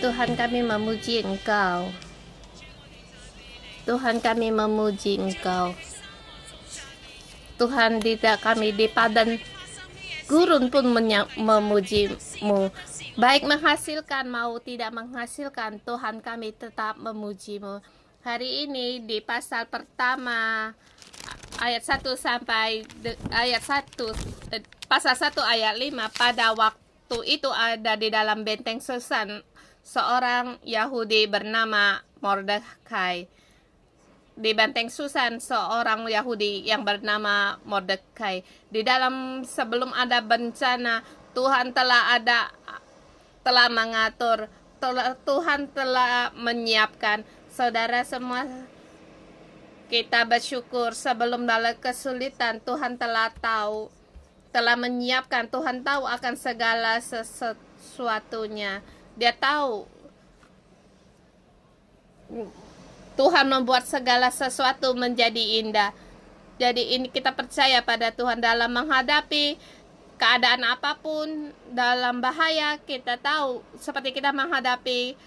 Tuhan, kami memuji Engkau. Tuhan, kami memuji Engkau. Tuhan, tidak kami di padang gurun pun memuji-Mu. Baik menghasilkan mau tidak menghasilkan, Tuhan kami tetap memuji-Mu. Hari ini di pasal pertama ayat 1 sampai ayat 1, pasal 1 ayat 5, pada waktu itu ada di dalam benteng Susan seorang Yahudi bernama Mordekai. di Benteng Susan seorang Yahudi yang bernama Mordekai. Di dalam sebelum ada bencana, Tuhan telah mengatur, Tuhan telah menyiapkan. Saudara semua, kita bersyukur sebelum dalam kesulitan Tuhan telah menyiapkan, Tuhan tahu akan segala sesuatunya. Dia tahu Tuhan membuat segala sesuatu menjadi indah. Jadi ini kita percaya pada Tuhan dalam menghadapi keadaan apapun, dalam bahaya kita tahu, seperti kita menghadapi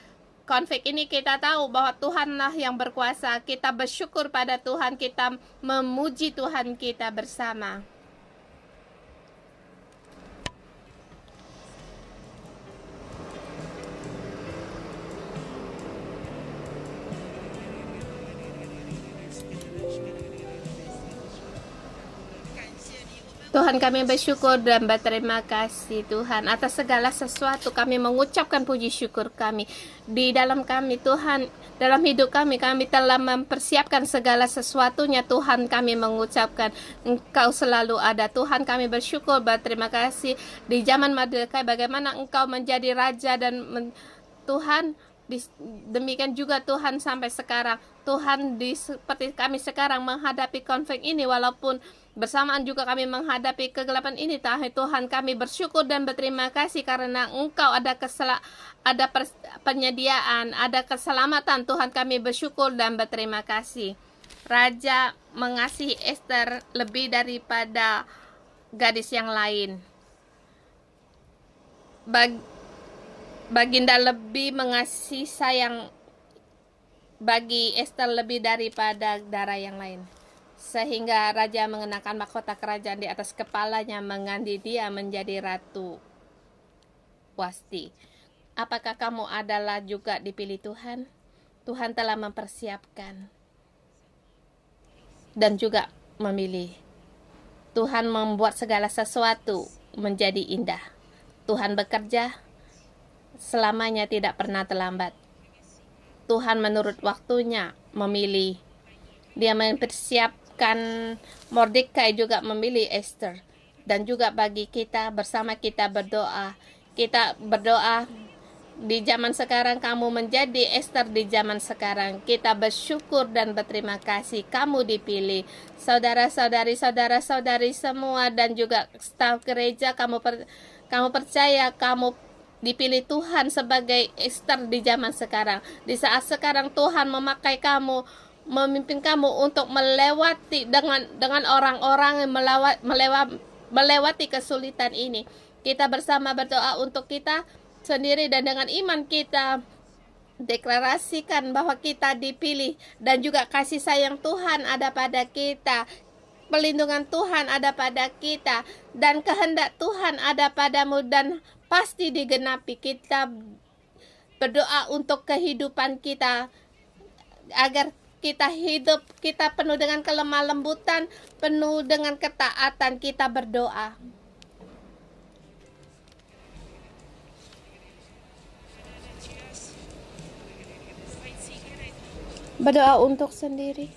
konflik ini, kita tahu bahwa Tuhanlah yang berkuasa. Kita bersyukur pada Tuhan, kita memuji Tuhan kita bersama. Tuhan, kami bersyukur dan berterima kasih Tuhan atas segala sesuatu. Kami mengucapkan puji syukur kami di dalam kami Tuhan, dalam hidup kami telah mempersiapkan segala sesuatunya. Tuhan, kami mengucapkan Engkau selalu ada. Tuhan, kami bersyukur, berterima kasih di zaman Mordekai bagaimana Engkau menjadi raja dan Tuhan, demikian juga Tuhan sampai sekarang. Tuhan, seperti kami sekarang menghadapi konflik ini, walaupun bersamaan juga kami menghadapi kegelapan ini, Tuhan, kami bersyukur dan berterima kasih karena Engkau ada penyediaan, ada keselamatan. Tuhan, kami bersyukur dan berterima kasih. Raja mengasihi Esther lebih daripada gadis yang lain. Baginda lebih mengasihi sayang bagi Esther lebih daripada darah yang lain, sehingga raja mengenakan mahkota kerajaan di atas kepalanya, mengganti dia menjadi Ratu Wasti. Apakah kamu adalah juga dipilih Tuhan? Tuhan telah mempersiapkan dan juga memilih. Tuhan membuat segala sesuatu menjadi indah. Tuhan bekerja selamanya, tidak pernah terlambat. Tuhan menurut waktunya memilih. Dia mempersiapkan Mordekai, juga memilih Esther. Dan juga bagi kita, bersama kita berdoa. Kita berdoa di zaman sekarang, kamu menjadi Esther di zaman sekarang. Kita bersyukur dan berterima kasih kamu dipilih. Saudara-saudari, saudara-saudari semua, dan juga staf gereja, kamu percaya kamu dipilih Tuhan sebagai Esther di zaman sekarang. Di saat sekarang Tuhan memakai kamu, memimpin kamu untuk melewati dengan orang-orang yang melewati kesulitan ini. Kita bersama berdoa untuk kita sendiri, dan dengan iman kita deklarasikan bahwa kita dipilih, dan juga kasih sayang Tuhan ada pada kita, pelindungan Tuhan ada pada kita, dan kehendak Tuhan ada padamu, dan pasti digenapi. Kita berdoa untuk kehidupan kita, agar kita hidup, kita penuh dengan kelemah lembutan, penuh dengan ketaatan. Kita berdoa. Berdoa untuk sendiri.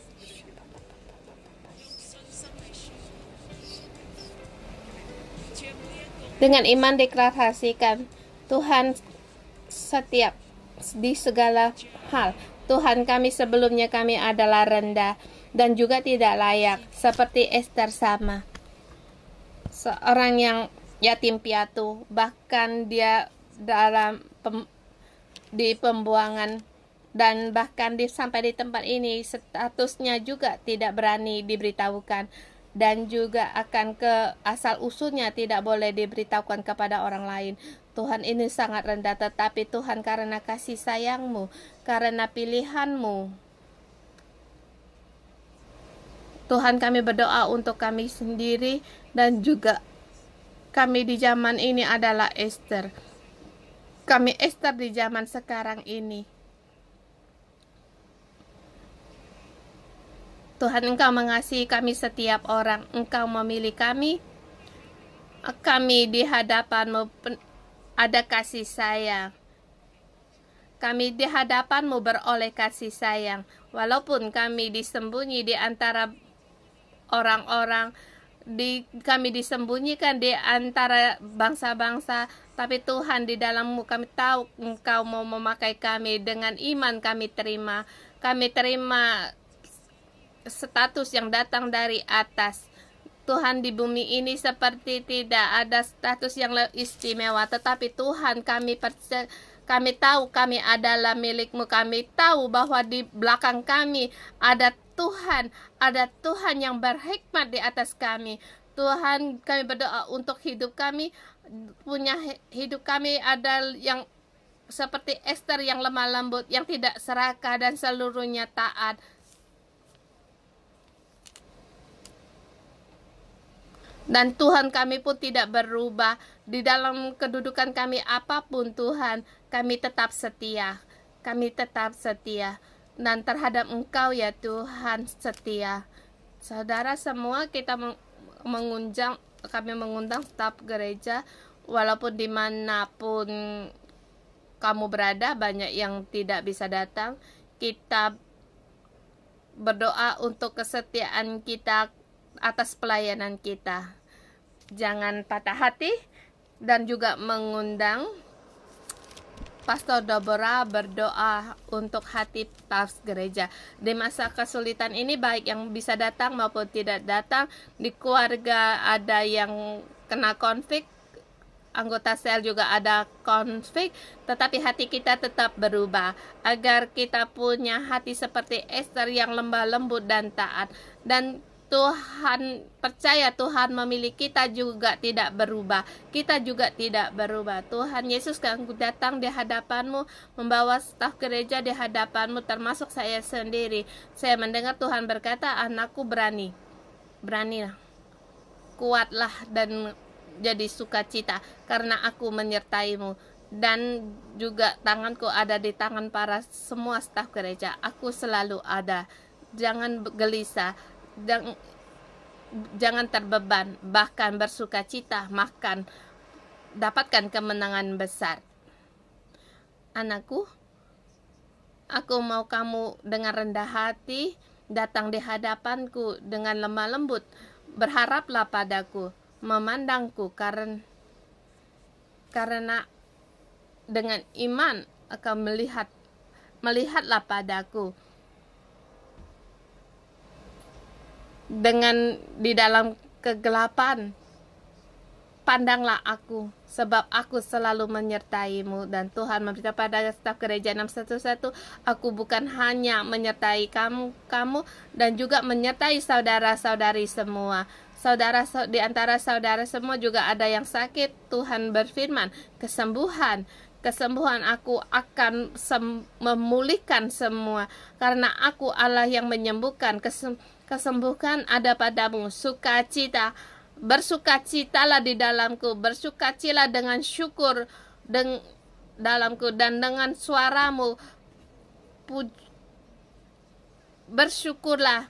Dengan iman deklarasikan, Tuhan setiap di segala hal. Tuhan, kami sebelumnya kami adalah rendah dan juga tidak layak, seperti Esther sama. Seorang yang yatim piatu, bahkan dia di pembuangan, dan bahkan sampai di tempat ini statusnya juga tidak berani diberitahukan, dan juga akan ke asal usulnya tidak boleh diberitahukan kepada orang lain. Tuhan, ini sangat rendah, tetapi Tuhan karena kasih sayang-Mu, karena pilihan-Mu, Tuhan, kami berdoa untuk kami sendiri, dan juga kami di zaman ini adalah Esther. Kami Esther di zaman sekarang ini. Tuhan, Engkau mengasihi kami setiap orang. Engkau memilih kami. Kami di hadapan-Mu ada kasih sayang. Kami di hadapan-Mu beroleh kasih sayang. Walaupun kami disembunyi di antara orang-orang, kami disembunyikan di antara bangsa-bangsa, tapi Tuhan, di dalam-Mu kami tahu Engkau mau memakai kami. Dengan iman kami terima status yang datang dari atas. Tuhan, di bumi ini seperti tidak ada status yang istimewa, tetapi Tuhan, kami tahu kami adalah milik-Mu. Kami tahu bahwa di belakang kami ada Tuhan yang berhikmat di atas kami. Tuhan, kami berdoa untuk hidup kami, hidup kami ada yang seperti Esther yang lemah lembut, yang tidak serakah dan seluruhnya taat. Dan Tuhan, kami pun tidak berubah. Di dalam kedudukan kami apapun, Tuhan, kami tetap setia. Kami tetap setia. Dan terhadap Engkau ya Tuhan, setia. Saudara semua, kami mengundang staf gereja, walaupun dimanapun kamu berada, banyak yang tidak bisa datang. Kita berdoa untuk kesetiaan kita atas pelayanan kita. Jangan patah hati, dan juga mengundang Pastor Deborah berdoa untuk hati staf gereja. Di masa kesulitan ini, baik yang bisa datang maupun tidak datang, di keluarga ada yang kena konflik, anggota sel juga ada konflik, tetapi hati kita tetap berubah, agar kita punya hati seperti Esther yang lembah lembut dan taat. Dan Tuhan, percaya Tuhan memilih kita juga tidak berubah. Kita juga tidak berubah. Tuhan Yesus, kami datang di hadapan-Mu, membawa staf gereja di hadapan-Mu, termasuk saya sendiri. Saya mendengar Tuhan berkata, anakku beranilah, kuatlah dan jadi sukacita, karena aku menyertai-Mu. Dan juga tanganku ada di tangan para semua staf gereja. Aku selalu ada. Jangan gelisah, jangan terbeban, bahkan bersukacita, dapatkan kemenangan besar. Anakku, aku mau kamu dengan rendah hati datang di hadapanku dengan lemah lembut. Berharaplah padaku, memandangku, karena dengan iman akan melihatlah padaku. Dengan di dalam kegelapan, pandanglah aku, sebab aku selalu menyertai-Mu. Dan Tuhan memberitahu pada staf gereja 611, aku bukan hanya menyertai kamu dan juga menyertai saudara-saudari semua. Di antara saudara semua juga ada yang sakit. Tuhan berfirman, kesembuhan aku akan memulihkan semua, karena aku Allah yang menyembuhkan. Kesembuhan ada padamu, sukacita, bersukacitalah di dalamku, bersukacitalah dengan syukur dalamku, dan dengan suaramu bersyukurlah,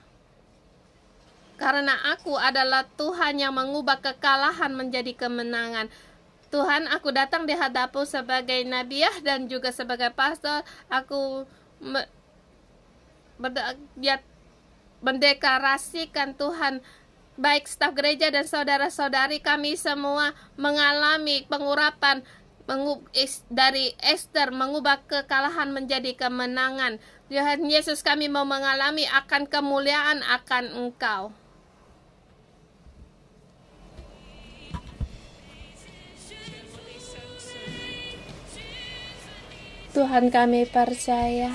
karena aku adalah Tuhan yang mengubah kekalahan menjadi kemenangan. Tuhan, aku datang di hadapmu sebagai nabiah dan juga sebagai pastor. Aku mendeklarasikan, Tuhan, baik staf gereja dan saudara-saudari kami semua mengalami pengurapan dari Esther, mengubah kekalahan menjadi kemenangan. Tuhan Yesus, kami mau mengalami akan kemuliaan akan Engkau. Tuhan, kami percaya.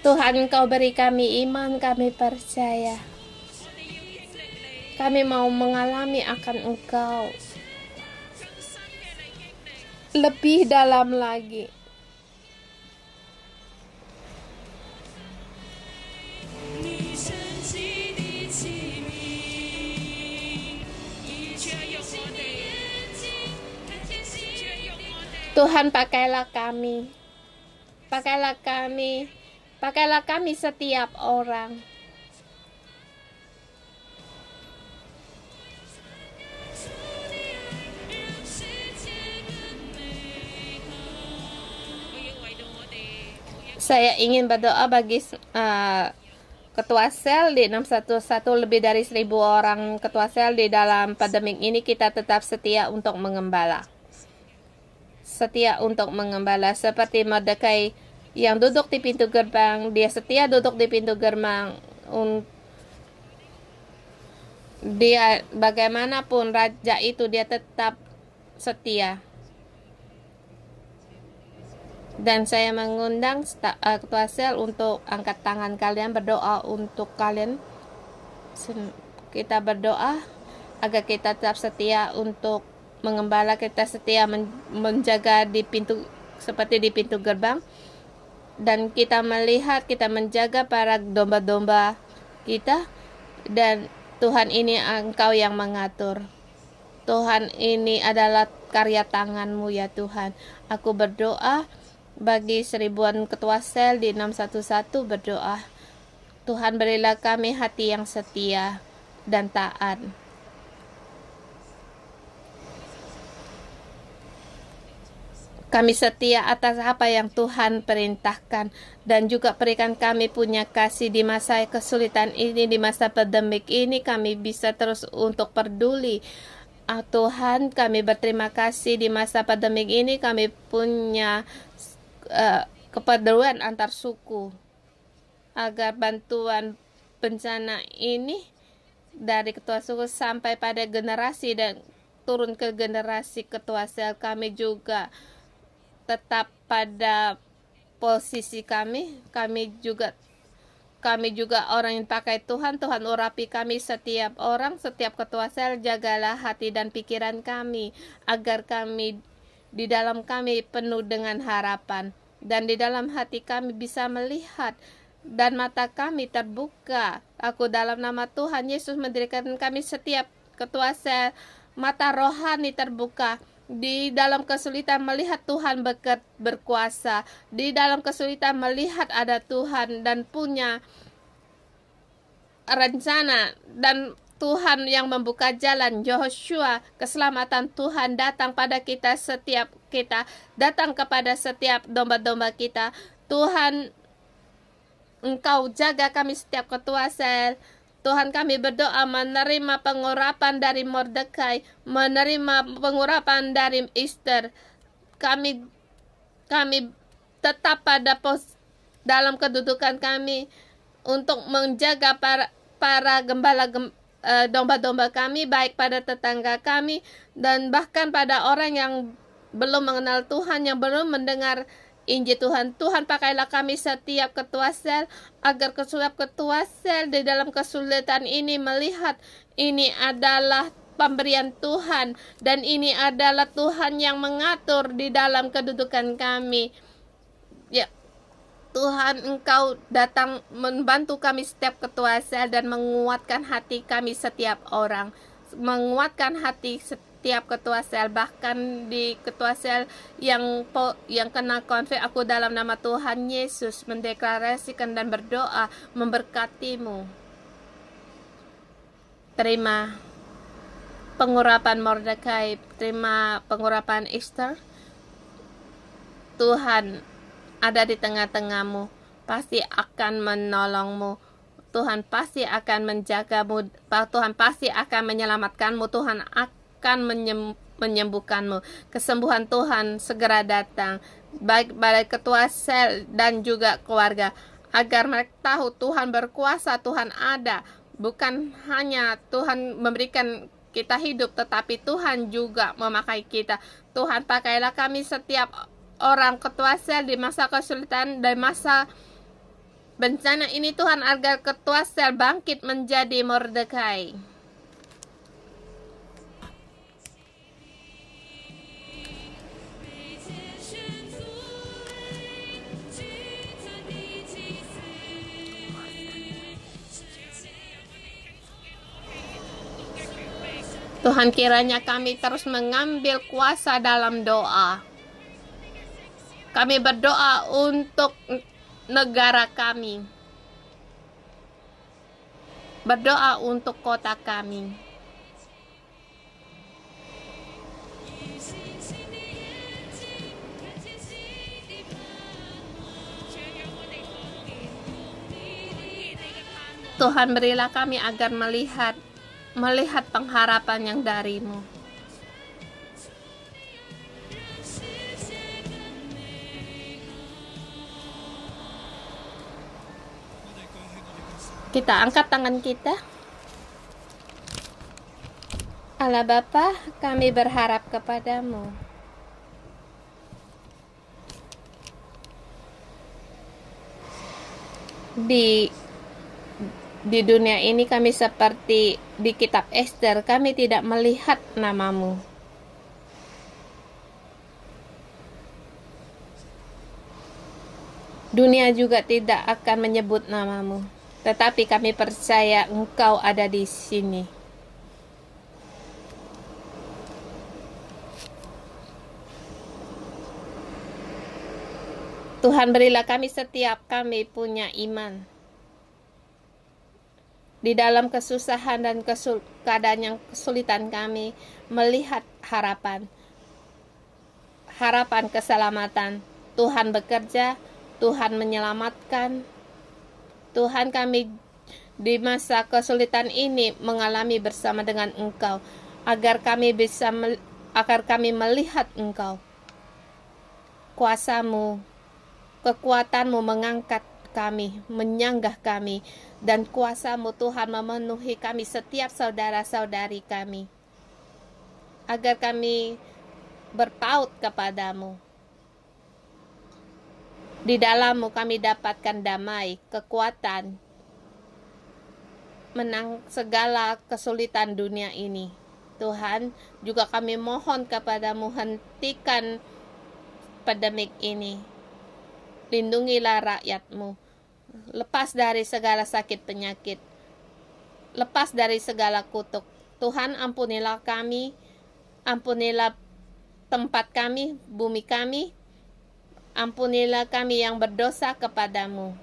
Tuhan, Engkau beri kami iman, kami percaya. Kami mau mengalami akan Engkau lebih dalam lagi. Tuhan, pakailah kami setiap orang. Saya ingin berdoa bagi ketua sel di 611, lebih dari 1.000 orang ketua sel di dalam pandemik ini. Kita tetap setia untuk mengembala. Setia untuk mengembala seperti Mordekai yang duduk di pintu gerbang. Dia setia duduk di pintu gerbang. Dia bagaimanapun raja itu, dia tetap setia. Dan saya mengundang ketua sel untuk angkat tangan kalian, berdoa untuk kalian. Kita berdoa agar kita tetap setia untuk mengembala, kita setia menjaga di pintu, seperti di pintu gerbang. Dan kita melihat, kita menjaga para domba-domba kita. Dan Tuhan, ini Engkau yang mengatur. Tuhan, ini adalah karya tangan-Mu ya Tuhan. Aku berdoa bagi 1.000-an ketua sel di 611, berdoa, Tuhan berilah kami hati yang setia dan taat. Kami setia atas apa yang Tuhan perintahkan, dan juga berikan kami punya kasih di masa kesulitan ini, di masa pandemik ini. Kami bisa terus untuk peduli. Tuhan, kami berterima kasih di masa pandemik ini. Kami punya kepedulian antar suku, agar bantuan bencana ini dari ketua suku sampai pada generasi dan turun ke generasi ketua sel. Kami juga tetap pada posisi kami. Kami juga orang yang pakai Tuhan. Tuhan urapi kami, setiap orang, setiap ketua sel. Jagalah hati dan pikiran kami, agar kami di dalam kami penuh dengan harapan, dan di dalam hati kami bisa melihat, dan mata kami terbuka. Aku dalam nama Tuhan Yesus mendirikan kami setiap ketua sel, mata rohani terbuka. Di dalam kesulitan melihat Tuhan berkuasa. Di dalam kesulitan melihat ada Tuhan dan punya rencana, dan Tuhan yang membuka jalan. Yehoshua, keselamatan Tuhan datang pada kita, setiap kita datang kepada setiap domba-domba kita. Tuhan, Engkau jaga kami setiap ketua sel. Tuhan, kami berdoa menerima pengurapan dari Mordekai, menerima pengurapan dari Esther. Kami tetap pada dalam kedudukan kami untuk menjaga para gembala domba-domba kami, baik pada tetangga kami dan bahkan pada orang yang belum mengenal Tuhan, yang belum mendengar Injil Tuhan. Tuhan, pakailah kami setiap ketua sel, agar setiap ketua sel di dalam kesulitan ini melihat ini adalah pemberian Tuhan, dan ini adalah Tuhan yang mengatur di dalam kedudukan kami. Ya Tuhan, Engkau datang membantu kami setiap ketua sel dan menguatkan hati kami setiap orang, menguatkan hati setiap ketua sel, bahkan di ketua sel yang kena konflik. Aku dalam nama Tuhan Yesus mendeklarasikan dan berdoa memberkatimu. Terima pengurapan Mordekai, terima pengurapan Esther. Tuhan ada di tengah-tengahmu, pasti akan menolongmu. Tuhan pasti akan menjagamu. Tuhan pasti akan menyelamatkanmu. Tuhan akan menyembuhkanmu. Kesembuhan Tuhan segera datang, baik pada ketua sel dan juga keluarga, agar mereka tahu Tuhan berkuasa, Tuhan ada. Bukan hanya Tuhan memberikan kita hidup, tetapi Tuhan juga memakai kita. Tuhan, pakailah kami setiap orang ketua sel di masa kesulitan dan masa bencana ini, Tuhan, agar ketua sel bangkit menjadi Mordekai. Tuhan, kiranya kami terus mengambil kuasa dalam doa. Kami berdoa untuk negara kami, berdoa untuk kota kami. Tuhan, berilah kami agar melihat pengharapan yang dari-Mu. Kita angkat tangan kita. Allah Bapa, kami berharap kepadamu. Di dunia ini kami seperti di kitab Ester, kami tidak melihat nama-Mu. Dunia juga tidak akan menyebut nama-Mu. Tetapi kami percaya Engkau ada di sini. Tuhan, berilah kami punya iman. Di dalam kesusahan dan keadaan yang kesulitan kami, melihat harapan keselamatan. Tuhan bekerja, Tuhan menyelamatkan. Tuhan, kami di masa kesulitan ini mengalami bersama dengan Engkau, agar kami melihat Engkau. Kuasa-Mu, kekuatan-Mu mengangkat kami, menyanggah kami, dan kuasa-Mu Tuhan memenuhi kami, setiap saudara-saudari kami, agar kami berpaut kepadamu. Di dalam-Mu kami dapatkan damai, kekuatan, menang segala kesulitan dunia ini. Tuhan, juga kami mohon kepadamu, hentikan pandemik ini. Lindungilah rakyat-Mu. Lepas dari segala sakit penyakit. Lepas dari segala kutuk. Tuhan, ampunilah kami. Ampunilah tempat kami, bumi kami. Ampunilah kami yang berdosa kepadamu.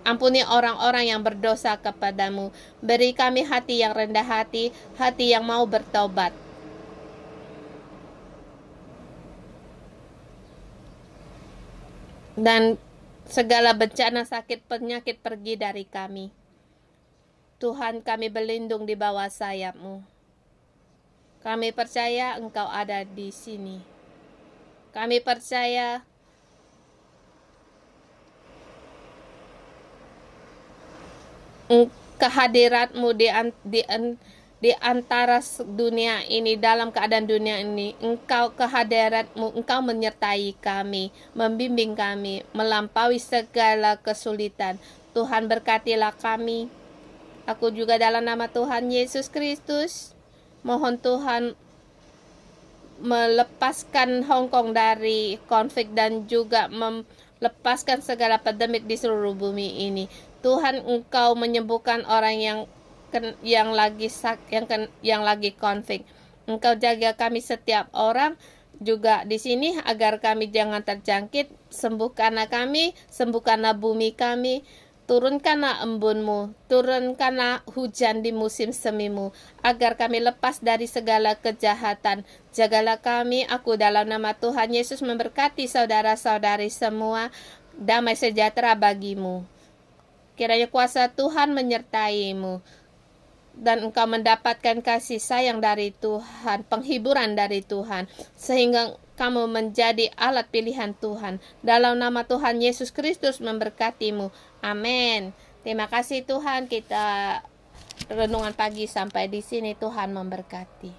Ampuni orang-orang yang berdosa kepadamu. Beri kami hati yang rendah hati, hati yang mau bertobat. Dan segala bencana sakit penyakit pergi dari kami. Tuhan, kami berlindung di bawah sayap-Mu. Kami percaya Engkau ada di sini. Kami percaya kehadirat-Mu di antara dunia ini, dalam keadaan dunia ini. Kehadirat-Mu, Engkau menyertai kami, membimbing kami, melampaui segala kesulitan. Tuhan, berkatilah kami. Aku juga dalam nama Tuhan Yesus Kristus, mohon Tuhan melepaskan Hong Kong dari konflik dan juga melepaskan segala pandemik di seluruh bumi ini. Tuhan, Engkau menyembuhkan orang yang lagi konflik. Engkau jaga kami setiap orang juga di sini agar kami jangan terjangkit. Sembuhkanlah kami, sembuhkanlah bumi kami. Turunkanlah embun-Mu, turunkanlah hujan di musim semi-Mu, agar kami lepas dari segala kejahatan. Jagalah kami, aku dalam nama Tuhan Yesus memberkati saudara-saudari semua, damai sejahtera bagimu. Kiranya kuasa Tuhan menyertai-Mu, dan engkau mendapatkan kasih sayang dari Tuhan, penghiburan dari Tuhan, sehingga kamu menjadi alat pilihan Tuhan. Dalam nama Tuhan Yesus Kristus memberkatimu. Amin. Terima kasih Tuhan, kita renungan pagi sampai di sini. Tuhan memberkati.